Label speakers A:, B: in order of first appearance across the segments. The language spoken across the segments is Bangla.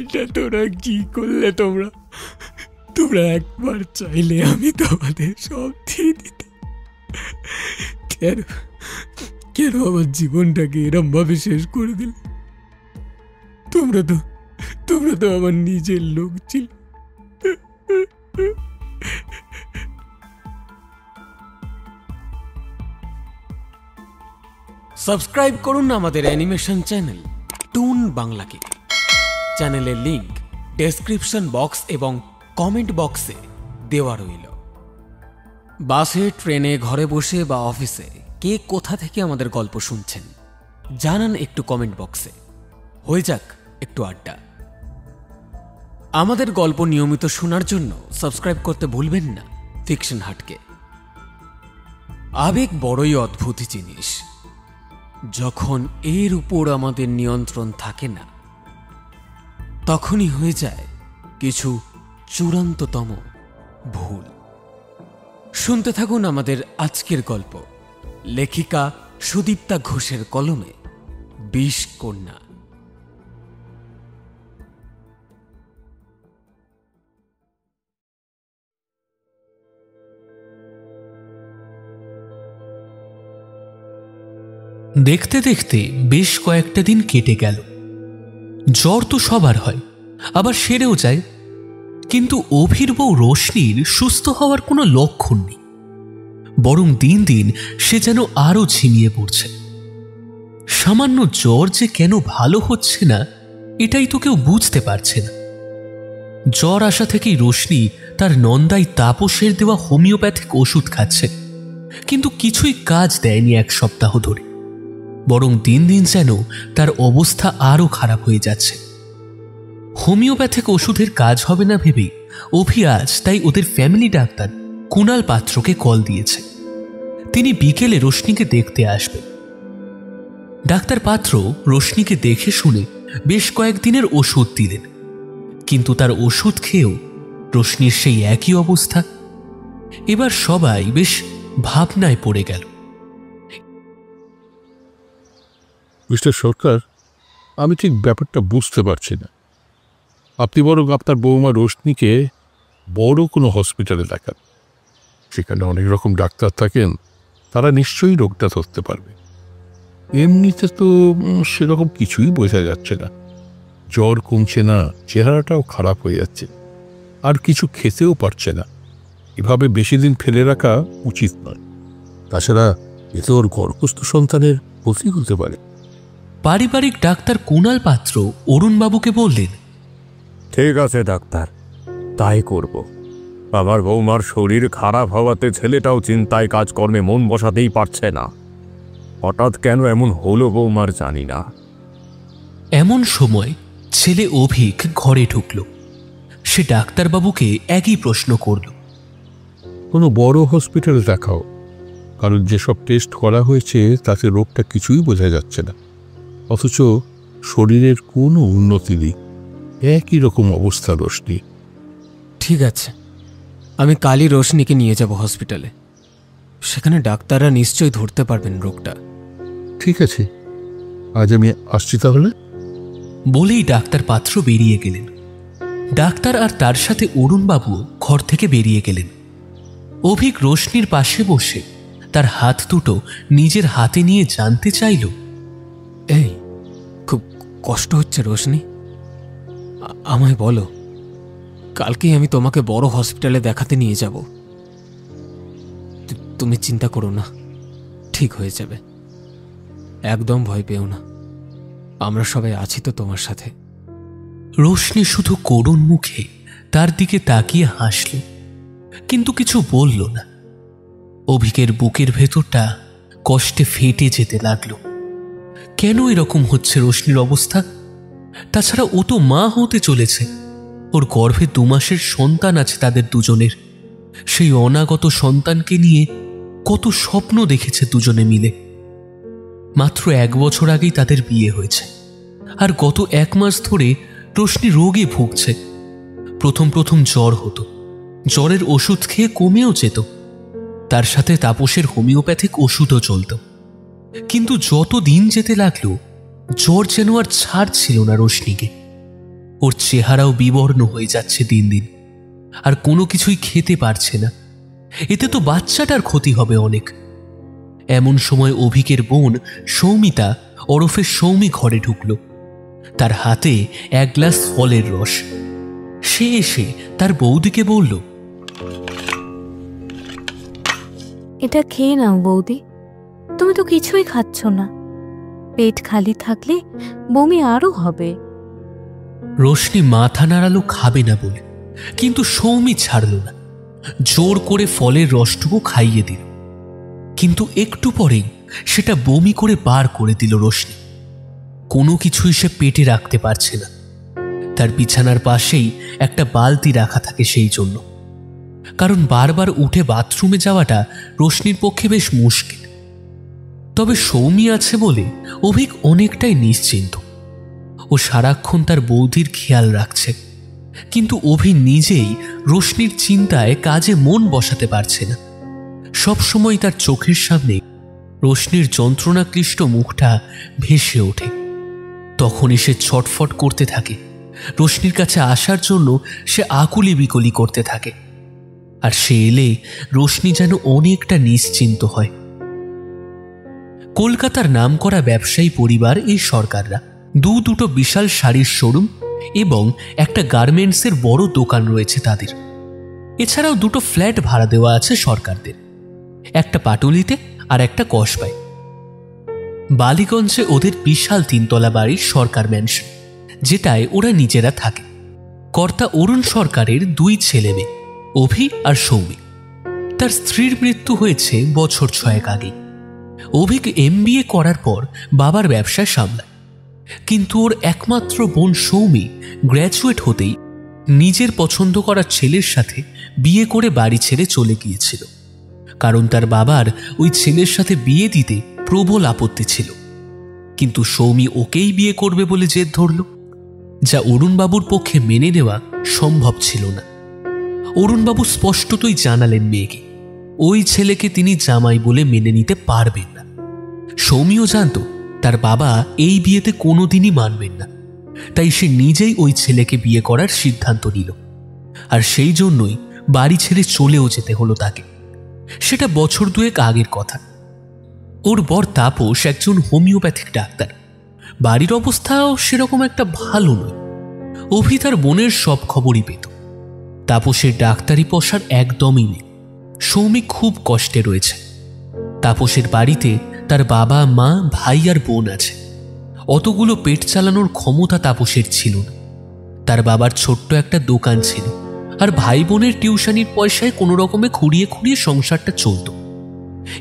A: এটা তোরা কি করলে? তোমরা তোমরা একবার চাইলে আমি তোমাদের সব দিয়ে দিতাম। কেন কেন আমার জীবনটাকে এরম ভাবে শেষ করে দিলে? তোমরা তো আমার নিজের লোক ছিল। সাবস্ক্রাইব করুন আমাদের অ্যানিমেশন চ্যানেল টুন বাংলাকে। চ্যানেলের লিংক ডেসক্রিপশন বক্স এবং কমেন্ট বক্সে দেওয়া রইল। বাসে, ট্রেনে, ঘরে বসে বা অফিসে কে কোথা থেকে আমাদের গল্প শুনছেন জানান একটু কমেন্ট বক্সে। হয়ে যাক একটু আড্ডা। আমাদের গল্প নিয়মিত শোনার জন্য সাবস্ক্রাইব করতে ভুলবেন না ফিকশন হাটকে। আবেগ বড়ই অদ্ভুত জিনিস। যখন এর উপর আমাদের নিয়ন্ত্রণ থাকে না, তখনই হয়ে যায় কিছু চূড়ান্ততম ভুল। শুনতে থাকুন আমাদের আজকের গল্প, লেখিকা সুদীপ্তা ঘোষের কলমে বিষকন্যা।
B: দেখতে দেখতে বেশ কয়েকটা দিন কেটে গেল। জ্বর তো সবার হয়, আবার সেরেও যায়, কিন্তু অভির বউ রোশনির সুস্থ হওয়ার কোনো লক্ষণ নেই। বরং দিন দিন সে যেন আরো ঝিমিয়ে পড়ছে। সামান্য জ্বর যে কেন ভালো হচ্ছে না, এটাই তো কেউ বুঝতে পারছে না। জ্বর আসা থেকেই রোশনি তার নন্দাই তাপসের দেওয়া হোমিওপ্যাথিক ওষুধ খাচ্ছে, কিন্তু কিছুই কাজ দেয়নি এক সপ্তাহ ধরে। বরং দিন দিন যেন তার অবস্থা আরো খারাপ হয়ে যাচ্ছে। হোমিওপ্যাথিক ওষুধের কাজ হবে না ভেবেই অভি আজ তাই ওদের ফ্যামিলি ডাক্তার কুণাল পাত্রকে কল দিয়েছে। তিনি বিকেলে রোশনিকে দেখতে আসবেন। ডাক্তার পাত্র রোশনিকে দেখে শুনে বেশ কয়েকদিনের ওষুধ দিলেন, কিন্তু তার ওষুধ খেয়েও রোশনির সেই একই অবস্থা। এবার সবাই বেশ ভাবনায় পড়ে গেল।
C: মিস্টার সরকার, আমি ঠিক ব্যাপারটা বুঝতে পারছি না। আপনি বরং আপনার বৌমা রোশনিকে বড় কোনো হসপিটালে দেখান। সেখানে অনেক রকম ডাক্তার থাকেন, তারা নিশ্চয়ই রোগটা ধরতে পারবে। এমনিতে তো সেরকম কিছুই বোঝা যাচ্ছে না। জ্বর কমছে না, চেহারাটাও খারাপ হয়ে যাচ্ছে, আর কিছু খেতেও পারছে না। এভাবে বেশি দিন ফেলে রাখা উচিত নয়। তাছাড়া এতে ওর গর্ভস্থ সন্তানের ক্ষতি হতে পারে।
B: পারিবারিক ডাক্তার কুণাল পাত্র অরুণবাবুকে বললেন,
D: ঠিক আছে ডাক্তার, তাই করব। আমার বৌমার শরীর খারাপ হওয়াতে ছেলেটাও চিন্তায় কাজকর্মে মন বসাতেই পারছে না। হঠাৎ কেন এমন হলো বৌমার জানি না।
B: এমন সময় ছেলে অভিক ঘরে ঢুকল। সে ডাক্তারবাবুকে একই প্রশ্ন করল।
C: কোনো বড় হসপিটালে দেখাও, কারণ যেসব টেস্ট করা হয়েছে তাতে রোগটা কিছুই বোঝা যাচ্ছে না, অথচ শরীরের কোনো উন্নতি নেই। একই রকম অবস্থা রোশনি।
A: ঠিক আছে, আমি কালই রোশনিকে নিয়ে যাব হসপিটালে। সেখানে ডাক্তাররা নিশ্চয়ই ধরতে পারবেন রোগটা।
C: ঠিক আছে, আজ আমি আসছি তাহলে।
B: বলেই ডাক্তার পাত্র বেরিয়ে গেলেন। ডাক্তার আর তার সাথে অরুণবাবু ঘর থেকে বেরিয়ে গেলেন। অভিক রোশনির পাশে বসে তার হাত দুটো নিজের হাতে নিয়ে জানতে চাইল,
A: এই খুব কষ্ট হচ্ছে রোশনি? আমায় বলো, কালকেই আমি তোমাকে বড় হসপিটালে দেখাতে নিয়ে যাব। তুমি চিন্তা করো না, ঠিক হয়ে যাবে। একদম ভয় পেও না, আমরা সবাই আছি তো তোমার সাথে।
B: রোশনি শুধু করুণ মুখে তার দিকে তাকিয়ে হাসল, কিন্তু কিছু বলল না। অভিকের বুকের ভেতরটা কষ্টে ফেটে যেতে লাগলো। কেন এরকম হচ্ছে রোশনির অবস্থা? তাছাড়া ও তো মা হতে চলেছে। ওর গর্ভে 2 মাসের সন্তান আছে তাদের দুজনের। সেই অনাগত সন্তানকে নিয়ে কত স্বপ্ন দেখেছে দুজনে মিলে। মাত্র 1 বছর আগেই তাদের বিয়ে হয়েছে, আর গত 1 মাস ধরে রোশনি রোগে ভুগছে। প্রথম জ্বর হতো, জ্বরের ওষুধ খেয়ে কমেও যেত। তার সাথে তাপসের হোমিওপ্যাথিক ওষুধও চলত। কিন্তু যত দিন যেতে লাগলো জ্বর যেন আর ছাড়ছিল না রোশনিকে। ওর চেহারাও বিবর্ণ হয়ে যাচ্ছে দিন দিন, আর কোনো কিছুই খেতে পারছে না। এতে তো বাচ্চাটার ক্ষতি হবে অনেক। এমন সময় অভিকের বোন সৌমিতা ওরফে সৌমি ঘরে ঢুকল, তার হাতে এক গ্লাস ফলের রস। সে এসে তার বৌদিকে বলল,
E: এটা খেয়ে নাও বৌদি, তুমি তো কিছুই খাচ্ছ না। পেট খালি থাকলে বমি আরো হবে।
B: রোশনি মাথা নাড়ালো খাবে না বলে, কিন্তু সৌমি ছাড়ল না। জোর করে ফলের রসটুকু খাইয়ে দিল, কিন্তু একটু পরেই সেটা বমি করে বার করে দিল রোশনি। কোনো কিছুই সে পেটে রাখতে পারছে না। তার বিছানার পাশেই একটা বালতি রাখা থাকে সেই জন্য, কারণ বারবার উঠে বাথরুমে যাওয়াটা রোশনির পক্ষে বেশ মুশকিল। তবে সৌমি আছে বলে অভিক অনেকটাই নিশ্চিন্ত। ও সারাক্ষণ তার বৌদির খেয়াল রাখছে, কিন্তু অভি নিজেই রোশনির চিন্তায় কাজে মন বসাতে পারছে না। সবসময় তার চোখের সামনে রোশনির যন্ত্রণাক্লিষ্ট মুখটা ভেসে ওঠে। তখনই সে ছটফট করতে থাকে। রোশনির কাছে আসার জন্য সে আকুলি বিকলি করতে থাকে, আর সে এলে রোশনি যেন অনেকটা নিশ্চিন্ত হয়। কলকাতার নামকরা ব্যবসায়ী পরিবার এই সরকাররা। দুটো বিশাল শাড়ির শোরুম এবং একটা গার্মেন্টসের বড় দোকান রয়েছে তাদের। এছাড়াও দুটো ফ্ল্যাট ভাড়া দেওয়া আছে সরকারদের, একটা পাটুলিতে আর একটা কসবায়। বালিগঞ্জে ওদের বিশাল 3 তলা বাড়ির সরকার ম্যানশন, যেটায় ওরা নিজেরা থাকে। কর্তা অরুণ সরকারের 2 ছেলে মেয়ে, অভি আর সৌমি। তার স্ত্রীর মৃত্যু হয়েছে বছর 6 আগে। অভিক MBA করার পর বাবার ব্যবসা সামলায়, কিন্তু ওর একমাত্র বোন সৌমি গ্র্যাজুয়েট হতেই নিজের পছন্দ করা ছেলের সাথে বিয়ে করে বাড়ি ছেড়ে চলে গিয়েছিল, কারণ তার বাবার ওই ছেলের সাথে বিয়ে দিতে প্রবল আপত্তি ছিল। কিন্তু সৌমি ওকেই বিয়ে করবে বলে জেদ ধরল, যা অরুণবাবুর পক্ষে মেনে নেওয়া সম্ভব ছিল না। অরুণবাবু স্পষ্টতই জানালেন মেয়েকে ওই ছেলেকে তিনি জামাই বলে মেনে নিতে পারবেন না। সৌমিও জানত তার বাবা এই বিয়েতে কোনোদিনই মানবেন না, তাই সে নিজেই ওই ছেলেকে বিয়ে করার সিদ্ধান্ত নিল। আর সেই জন্যই বাড়ি ছেড়ে চলেও যেতে হলো তাকে। সেটা বছর 2 আগের কথা। ওর বর তাপস একজন হোমিওপ্যাথিক ডাক্তার। বাড়ির অবস্থাও সেরকম একটা ভালো নয়। অভি তার বোনের সব খবরই পেত। তাপসের ডাক্তারি পসার একদমই নেই। সৌমি খুব কষ্টে রয়েছে। তাপসের বাড়িতে তার বাবা মা ভাই আর বোন আছে। অতগুলো পেট চালানোর ক্ষমতা তাপসের ছিল না। তার বাবার ছোট্ট একটা দোকান ছিল, আর ভাই বোনের টিউশনির পয়সায় কোনো রকমে খুঁড়িয়ে খুঁড়িয়ে সংসারটা চলত।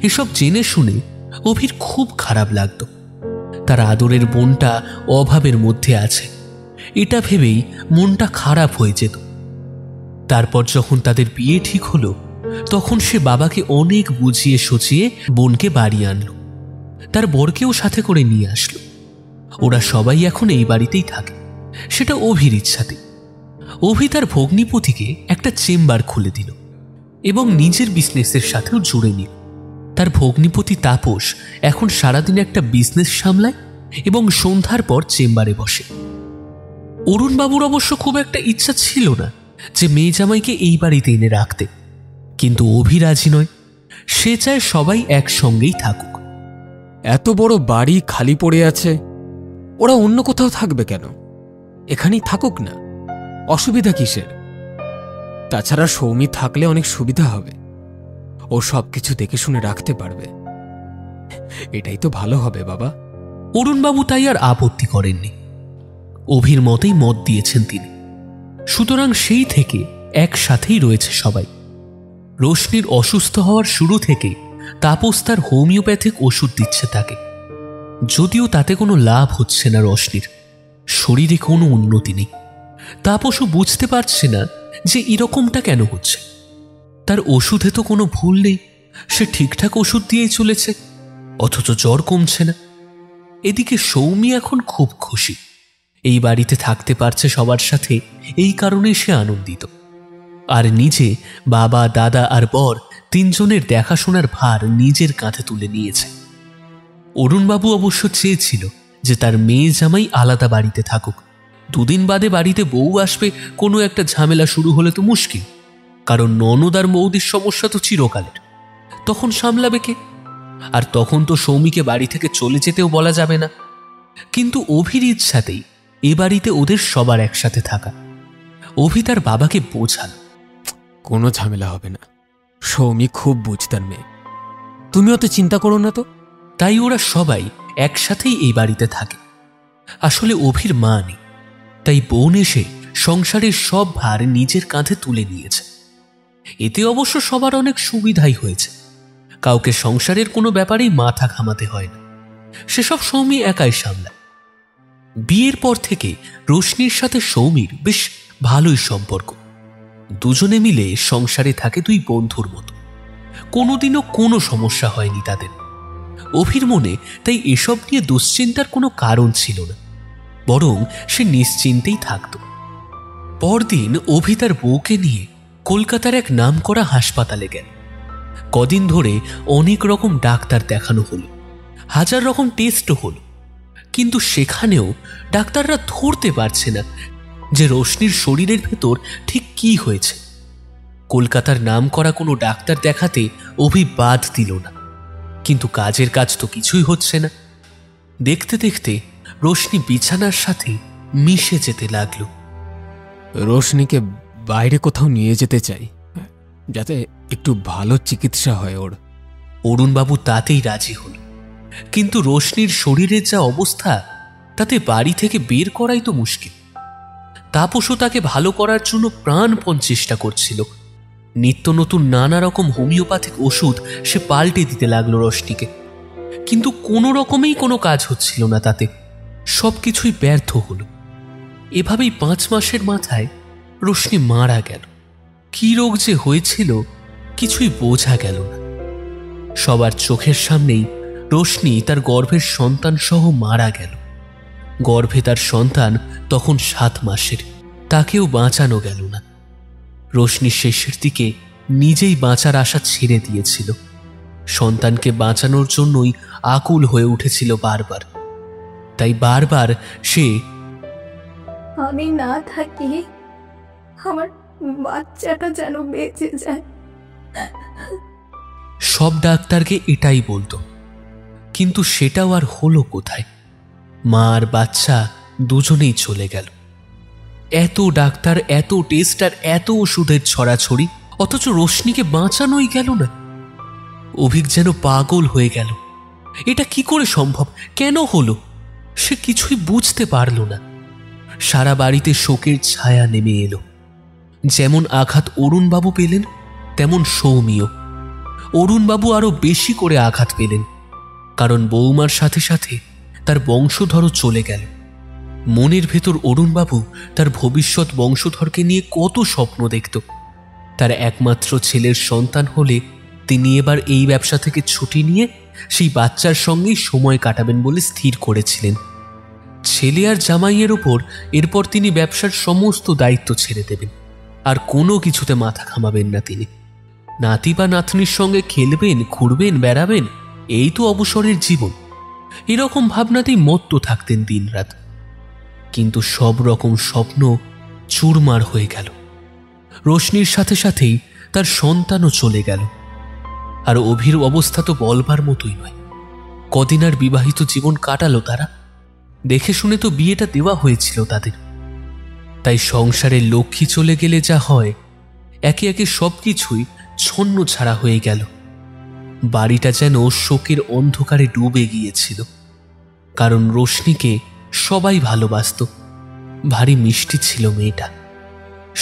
B: এসব জেনে শুনে অভির খুব খারাপ লাগত। তার আদরের বোনটা অভাবের মধ্যে আছে, এটা ভেবেই মনটা খারাপ হয়ে যেত। তারপর যখন তাদের বিয়ে ঠিক হলো, তখন সে বাবাকে অনেক বুঝিয়ে সুঝিয়ে বোনকে বাড়ি আনলো। তার বরকেও সাথে করে নিয়ে আসলো। ওরা সবাই এখন এই বাড়িতেই থাকে, সেটা অভির ইচ্ছাতে। অভি তার ভগ্নিপতিকে একটা চেম্বার খুলে দিল এবং নিজের বিজনেসের সাথেও জুড়ে নিল। তার ভগ্নিপতি তাপস এখন সারাদিন একটা বিজনেস সামলায় এবং সন্ধ্যার পর চেম্বারে বসে। অরুণবাবুর অবশ্য খুব একটা ইচ্ছা ছিল না যে মেয়ে জামাইকে এই বাড়িতে এনে রাখতে, কিন্তু অভি রাজি নয়। সে চায় সবাই একসঙ্গেই থাকুক।
A: এত বড় বাড়ি খালি পড়ে আছে, ওরা অন্য কোথাও থাকবে কেন? এখানেই থাকুক না, অসুবিধা কিসের? তাছাড়া সৌমি থাকলে অনেক সুবিধা হবে, ও সবকিছু দেখে শুনে রাখতে পারবে। এটাই তো ভালো হবে বাবা।
B: অরুণবাবু তাই আর আপত্তি করেননি। অভির মতেই মত দিয়েছেন তিনি। সুতরাং সেই থেকে একসাথেই রয়েছে সবাই। রোশনির অসুস্থ হওয়ার শুরু থেকে তাপস তার হোমিওপ্যাথিক ওষুধ দিচ্ছে তাকে, যদিও তাতে কোনো লাভ হচ্ছে না। রোশনির শরীরে কোনো উন্নতি নেই। তাপসও বুঝতে পারছে না যে এরকমটা কেন হচ্ছে। তার ওষুধে তো কোনো ভুল নেই, সে ঠিকঠাক ওষুধ দিয়েই চলেছে, অথচ জ্বর কমছে না। এদিকে সৌমি এখন খুব খুশি। এই বাড়িতে থাকতে পারছে সবার সাথে, এই কারণে সে আনন্দিত। আর নিজে বাবা, দাদা আর বর 3 জনের দেখাশোনার ভার নিজের কাঁধে তুলে নিয়েছে। অরুণবাবু অবশ্য চেয়েছিল যে তার মেয়ে জামাই আলাদা বাড়িতে থাকুক, দুদিন বাদে বাড়িতে বউ আসবে, কোনো একটা ঝামেলা শুরু হলে তো মুশকিল, কারণ ননদ আর বৌদির সমস্যা তো চিরকালের। তখন সামলাবে কে? আর তখন তো সৌমিকে বাড়ি থেকে চলে যেতেও বলা যাবে না। কিন্তু অভির ইচ্ছাতেই এ বাড়িতে ওদের সবার একসাথে থাকা। অভি তার বাবাকে বোঝাল,
A: কোনো ঝামেলা হবে না, সৌমি খুব বুঝতার মেয়ে, তুমি অত চিন্তা করো না তো।
B: তাই ওরা সবাই একসাথেই এই বাড়িতে থাকে। আসলে অভির মা নেই, তাই বোন এসে সংসারের সব ভার নিজের কাঁধে তুলে নিয়েছে। এতে অবশ্য সবার অনেক সুবিধাই হয়েছে, কাউকে সংসারের কোনো ব্যাপারেই মাথা ঘামাতে হয় না, সেসব সৌমি একাই সামলায়। বিয়ের পর থেকে রোশনির সাথে সৌমির বেশ ভালোই সম্পর্ক। দুজনে মিলে সংসারে থাকে দুই বন্ধুর মতো, কোনোদিনও কোনো সমস্যা হয়নি তাদের। অভির মনে তাই এসব নিয়ে দুশ্চিন্তার কোনো কারণ ছিল না, বরং সে নিশ্চিন্তেই থাকত। পরদিন অভি তার বউকে নিয়ে কলকাতার এক নামকরা হাসপাতালে গেল। কদিন ধরে অনেক রকম ডাক্তার দেখানো হলো, হাজার রকম টেস্টও হলো, কিন্তু সেখানেও ডাক্তাররা ধরতে পারছে না যে রোশনির শরীরের ভেতর ঠিক কি হয়েছে। কলকাতার নামকরা কোনো ডাক্তার দেখাতে অভি বাদ দিল না, কিন্তু কাজের কাজ তো কিছুই হচ্ছে না। দেখতে দেখতে রোশনি বিছানার সাথে মিশে যেতে লাগলো।
A: রোশনিকে বাইরে কোথাও নিয়ে যেতে চাই, যাতে একটু ভালো চিকিৎসা হয় ওর।
B: অরুণবাবু তাতেই রাজি হল, কিন্তু রোশনির শরীরের যা অবস্থা, তাতে বাড়ি থেকে বের করাই তো মুশকিল। তাপসও তাকে ভালো করার জন্য প্রাণপণ চেষ্টা করছিল। নিত্য নতুন নানা রকম হোমিওপ্যাথিক ওষুধ সে পাল্টে দিতে লাগলো রোশনিকে, কিন্তু কোনো রকমেই কোনো কাজ হচ্ছিল না, তাতে সবকিছুই ব্যর্থ হলো। এভাবেই 5 মাসের মাথায় রোশনি মারা গেল। কি রোগ যে হয়েছিল কিছুই বোঝা গেল না। সবার চোখের সামনেই রোশনি তার গর্ভের সন্তান সহ মারা গেল। গর্ভে তার সন্তান তখন 7 মাসের, তাকেও বাঁচানো গেল না। রোশনি শেষের দিকে নিজেই বাঁচার আশা ছেড়ে দিয়েছিল। সন্তানকে বাঁচানোর জন্যই আকুল হয়ে উঠেছিল বারবার। তাই বারবার সে,
E: আমি না থাকি আমার বাচ্চাটা যেন বেঁচে যায়।
B: সব ডাক্তারকে এটাই বলতো, কিন্তু সেটাও আর হলো কোথায়? মা আর বাচ্চা দুজনেই চলে গেল। এত ডাক্তার, এত টেস্ট আর এত ওষুধের ছড়াছড়ি, অথচ রোশনিকে বাঁচানোই গেল না। অভিক যেন পাগল হয়ে গেল। এটা কি করে সম্ভব? কেন হলো? সে কিছুই বুঝতে পারল না। সারা বাড়িতে শোকের ছায়া নেমে এলো। যেমন আঘাত অরুণবাবু পেলেন, তেমন সৌমিও। অরুণবাবু আরো বেশি করে আঘাত পেলেন, কারণ বৌমার সাথে সাথে তার বংশধরও চলে গেল। মনের ভেতর অরুণবাবু তার ভবিষ্যৎ বংশধরকে নিয়ে কত স্বপ্ন দেখত। তার একমাত্র ছেলের সন্তান হলে তিনি এবার এই ব্যবসা থেকে ছুটি নিয়ে সেই বাচ্চার সঙ্গেই সময় কাটাবেন বলে স্থির করেছিলেন। ছেলে আর জামাইয়ের ওপর এরপর তিনি ব্যবসার সমস্ত দায়িত্ব ছেড়ে দেবেন, আর কোনো কিছুতে মাথা ঘামাবেন না তিনি। নাতি বা নাতনির সঙ্গে খেলবেন, ঘুরবেন, বেড়াবেন, এই তো অবসরের জীবন। এরকম ভাবনাতেই মত্ত থাকতেন দিনরাত। কিন্তু সব রকম স্বপ্ন চুরমার হয়ে গেল। রোশনির সাথে সাথেই তার সন্তানও চলে গেল। আর অভির অবস্থা তো বলবার মতোই নয়। কদিন আর বিবাহিত জীবন কাটালো তারা। দেখে শুনে তো বিয়েটা দেওয়া হয়েছিল তাদের। তাই সংসারের লক্ষ্মী চলে গেলে যা হয়, একে একে সবকিছুই ছন্ন ছাড়া হয়ে গেল। বাড়িটা যেন শোকের অন্ধকারে ডুবে গিয়েছিল, কারণ রোশনিকে সবাই ভালোবাসত। ভারী মিষ্টি ছিল মেয়েটা।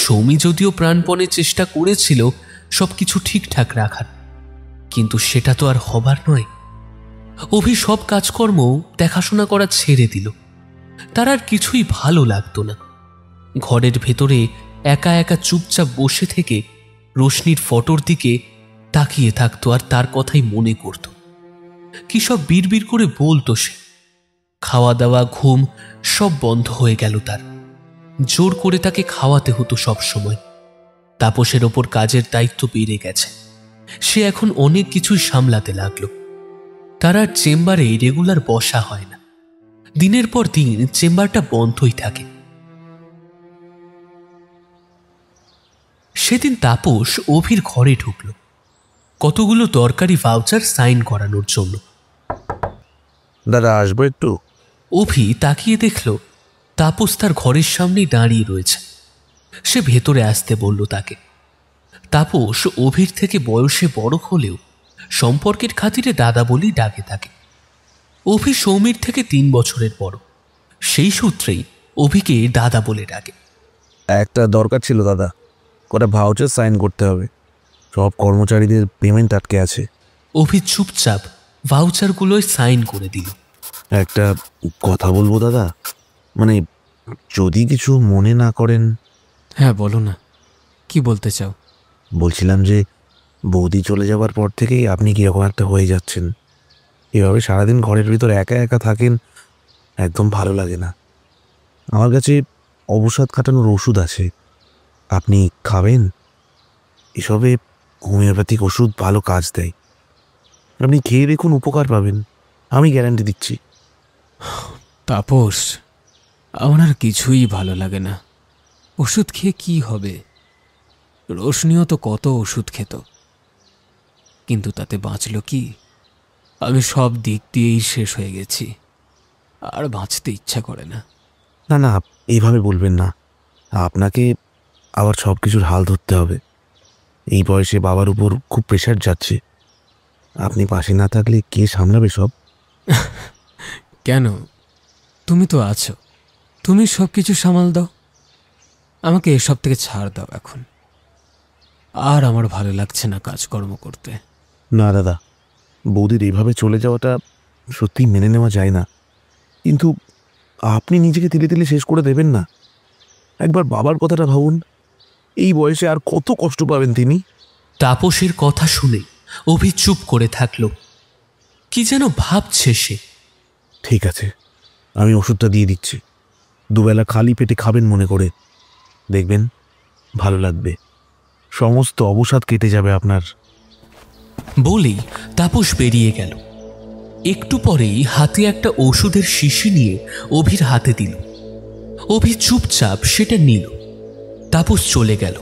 B: সৌমি যদিও প্রাণপণে চেষ্টা করেছিল সবকিছু ঠিকঠাক রাখার, কিন্তু সেটা তো আর হবার নয়। অভি সব কাজকর্ম দেখাশোনা করা ছেড়ে দিল। তার আর কিছুই ভালো লাগতো না। ঘরের ভেতরে একা একা চুপচাপ বসে থেকে রোশনির ফটোর দিকে তাকিয়ে থাকতো আর তার কথাই মনে করত। কি সব বিড়বিড় করে বলতো সে। খাওয়া দাওয়া, ঘুম সব বন্ধ হয়ে গেল তার। জোর করে তাকে খাওয়াতে হতো সব সময়। তাপসের ওপর কাজের দায়িত্ব বেড়ে গেছে। সে এখন অনেক কিছুই সামলাতে লাগলো। তার আর চেম্বারে রেগুলার বসা হয় না। দিনের পর দিন চেম্বারটা বন্ধই থাকে। সেদিন তাপস অভির ঘরে ঢুকল কতগুলো দরকারি ভাউচার সাইন করানোর জন্য।
F: দাদা আসবো একটু?
B: অভি তাকিয়ে দেখল তাপস তার ঘরের সামনেই দাঁড়িয়ে রয়েছে। সে ভেতরে আসতে বলল তাকে। তাপস অভির থেকে বয়সে বড় হলেও সম্পর্কের খাতিরে দাদা বলেই ডাকে তাকে। অভি সৌমির থেকে 3 বছরের বড়, সেই সূত্রেই অভিকে দাদা বলে ডাকে।
F: একটা দরকার ছিল দাদা, কটা ভাউচার সাইন করতে হবে, সব কর্মচারীদের পেমেন্ট আটকে আছে।
B: অভি চুপচাপ ভাউচারগুলোয় সাইন করে দিল।
F: একটা কথা বলবো দাদা, মানে যদি কিছু মনে না করেন।
A: হ্যাঁ বলো না, কি বলতে চাও?
F: বলছিলাম যে বৌদি চলে যাওয়ার পর থেকেই আপনি কীরকম একটা হয়ে যাচ্ছেন। এভাবে সারাদিন ঘরের ভিতর একা একা থাকেন, একদম ভালো লাগে না। আমার কাছে অবসাদ কাটানোর ওষুধ আছে, আপনি খাবেন? এসবে হোমিওপ্যাথিক ওষুধ ভালো কাজ দেয়, আপনি খেয়ে দেখুন, উপকার পাবেন, আমি গ্যারান্টি দিচ্ছি।
A: তাপস, আমার আর কিছুই ভালো লাগে না। ওষুধ খেয়ে কি হবে? রোশনিও তো কত ওষুধ খেত, কিন্তু তাতে বাঁচল কি? আমি সব দিক দিয়েই শেষ হয়ে গেছি, আর বাঁচতে ইচ্ছা করে না।
F: না না, এইভাবে বলবেন না, আপনাকে আবার সব কিছুর হাল ধরতে হবে। এই বয়সে বাবার উপর খুব প্রেশার যাচ্ছে, আপনি পাশে না থাকলে কে সামলাবে সব?
A: কেন, তুমি তো আছো, তুমি সব কিছু সামাল দাও। আমাকে এসব থেকে ছাড় দাও এখন। আর আমার ভালো লাগছে না কাজকর্ম করতে।
F: না দাদা, বৌদির এইভাবে চলে যাওয়াটা সত্যিই মেনে নেওয়া যায় না, কিন্তু আপনি নিজেকে তিলে তিলে শেষ করে দেবেন না। একবার বাবার কথাটা ভাবুন, এই বয়সে আর কত কষ্ট পাবেন তিনি।
B: তাপসের কথা শুনে অভি চুপ করে থাকল। কি যেন ভাবছে সে।
F: ঠিক আছে, আমি ওষুধটা দিয়ে দিচ্ছি, দুবেলা খালি পেটে খাবেন মনে করে, দেখবেন ভালো লাগবে, সমস্ত অবসাদ কেটে যাবে আপনার।
B: বলেই তাপস বেরিয়ে গেল। একটু পরেই হাতে একটা ওষুধের শিশি নিয়ে অভির হাতে দিল। অভি চুপচাপ সেটা নিল। তাপস চলে গেল।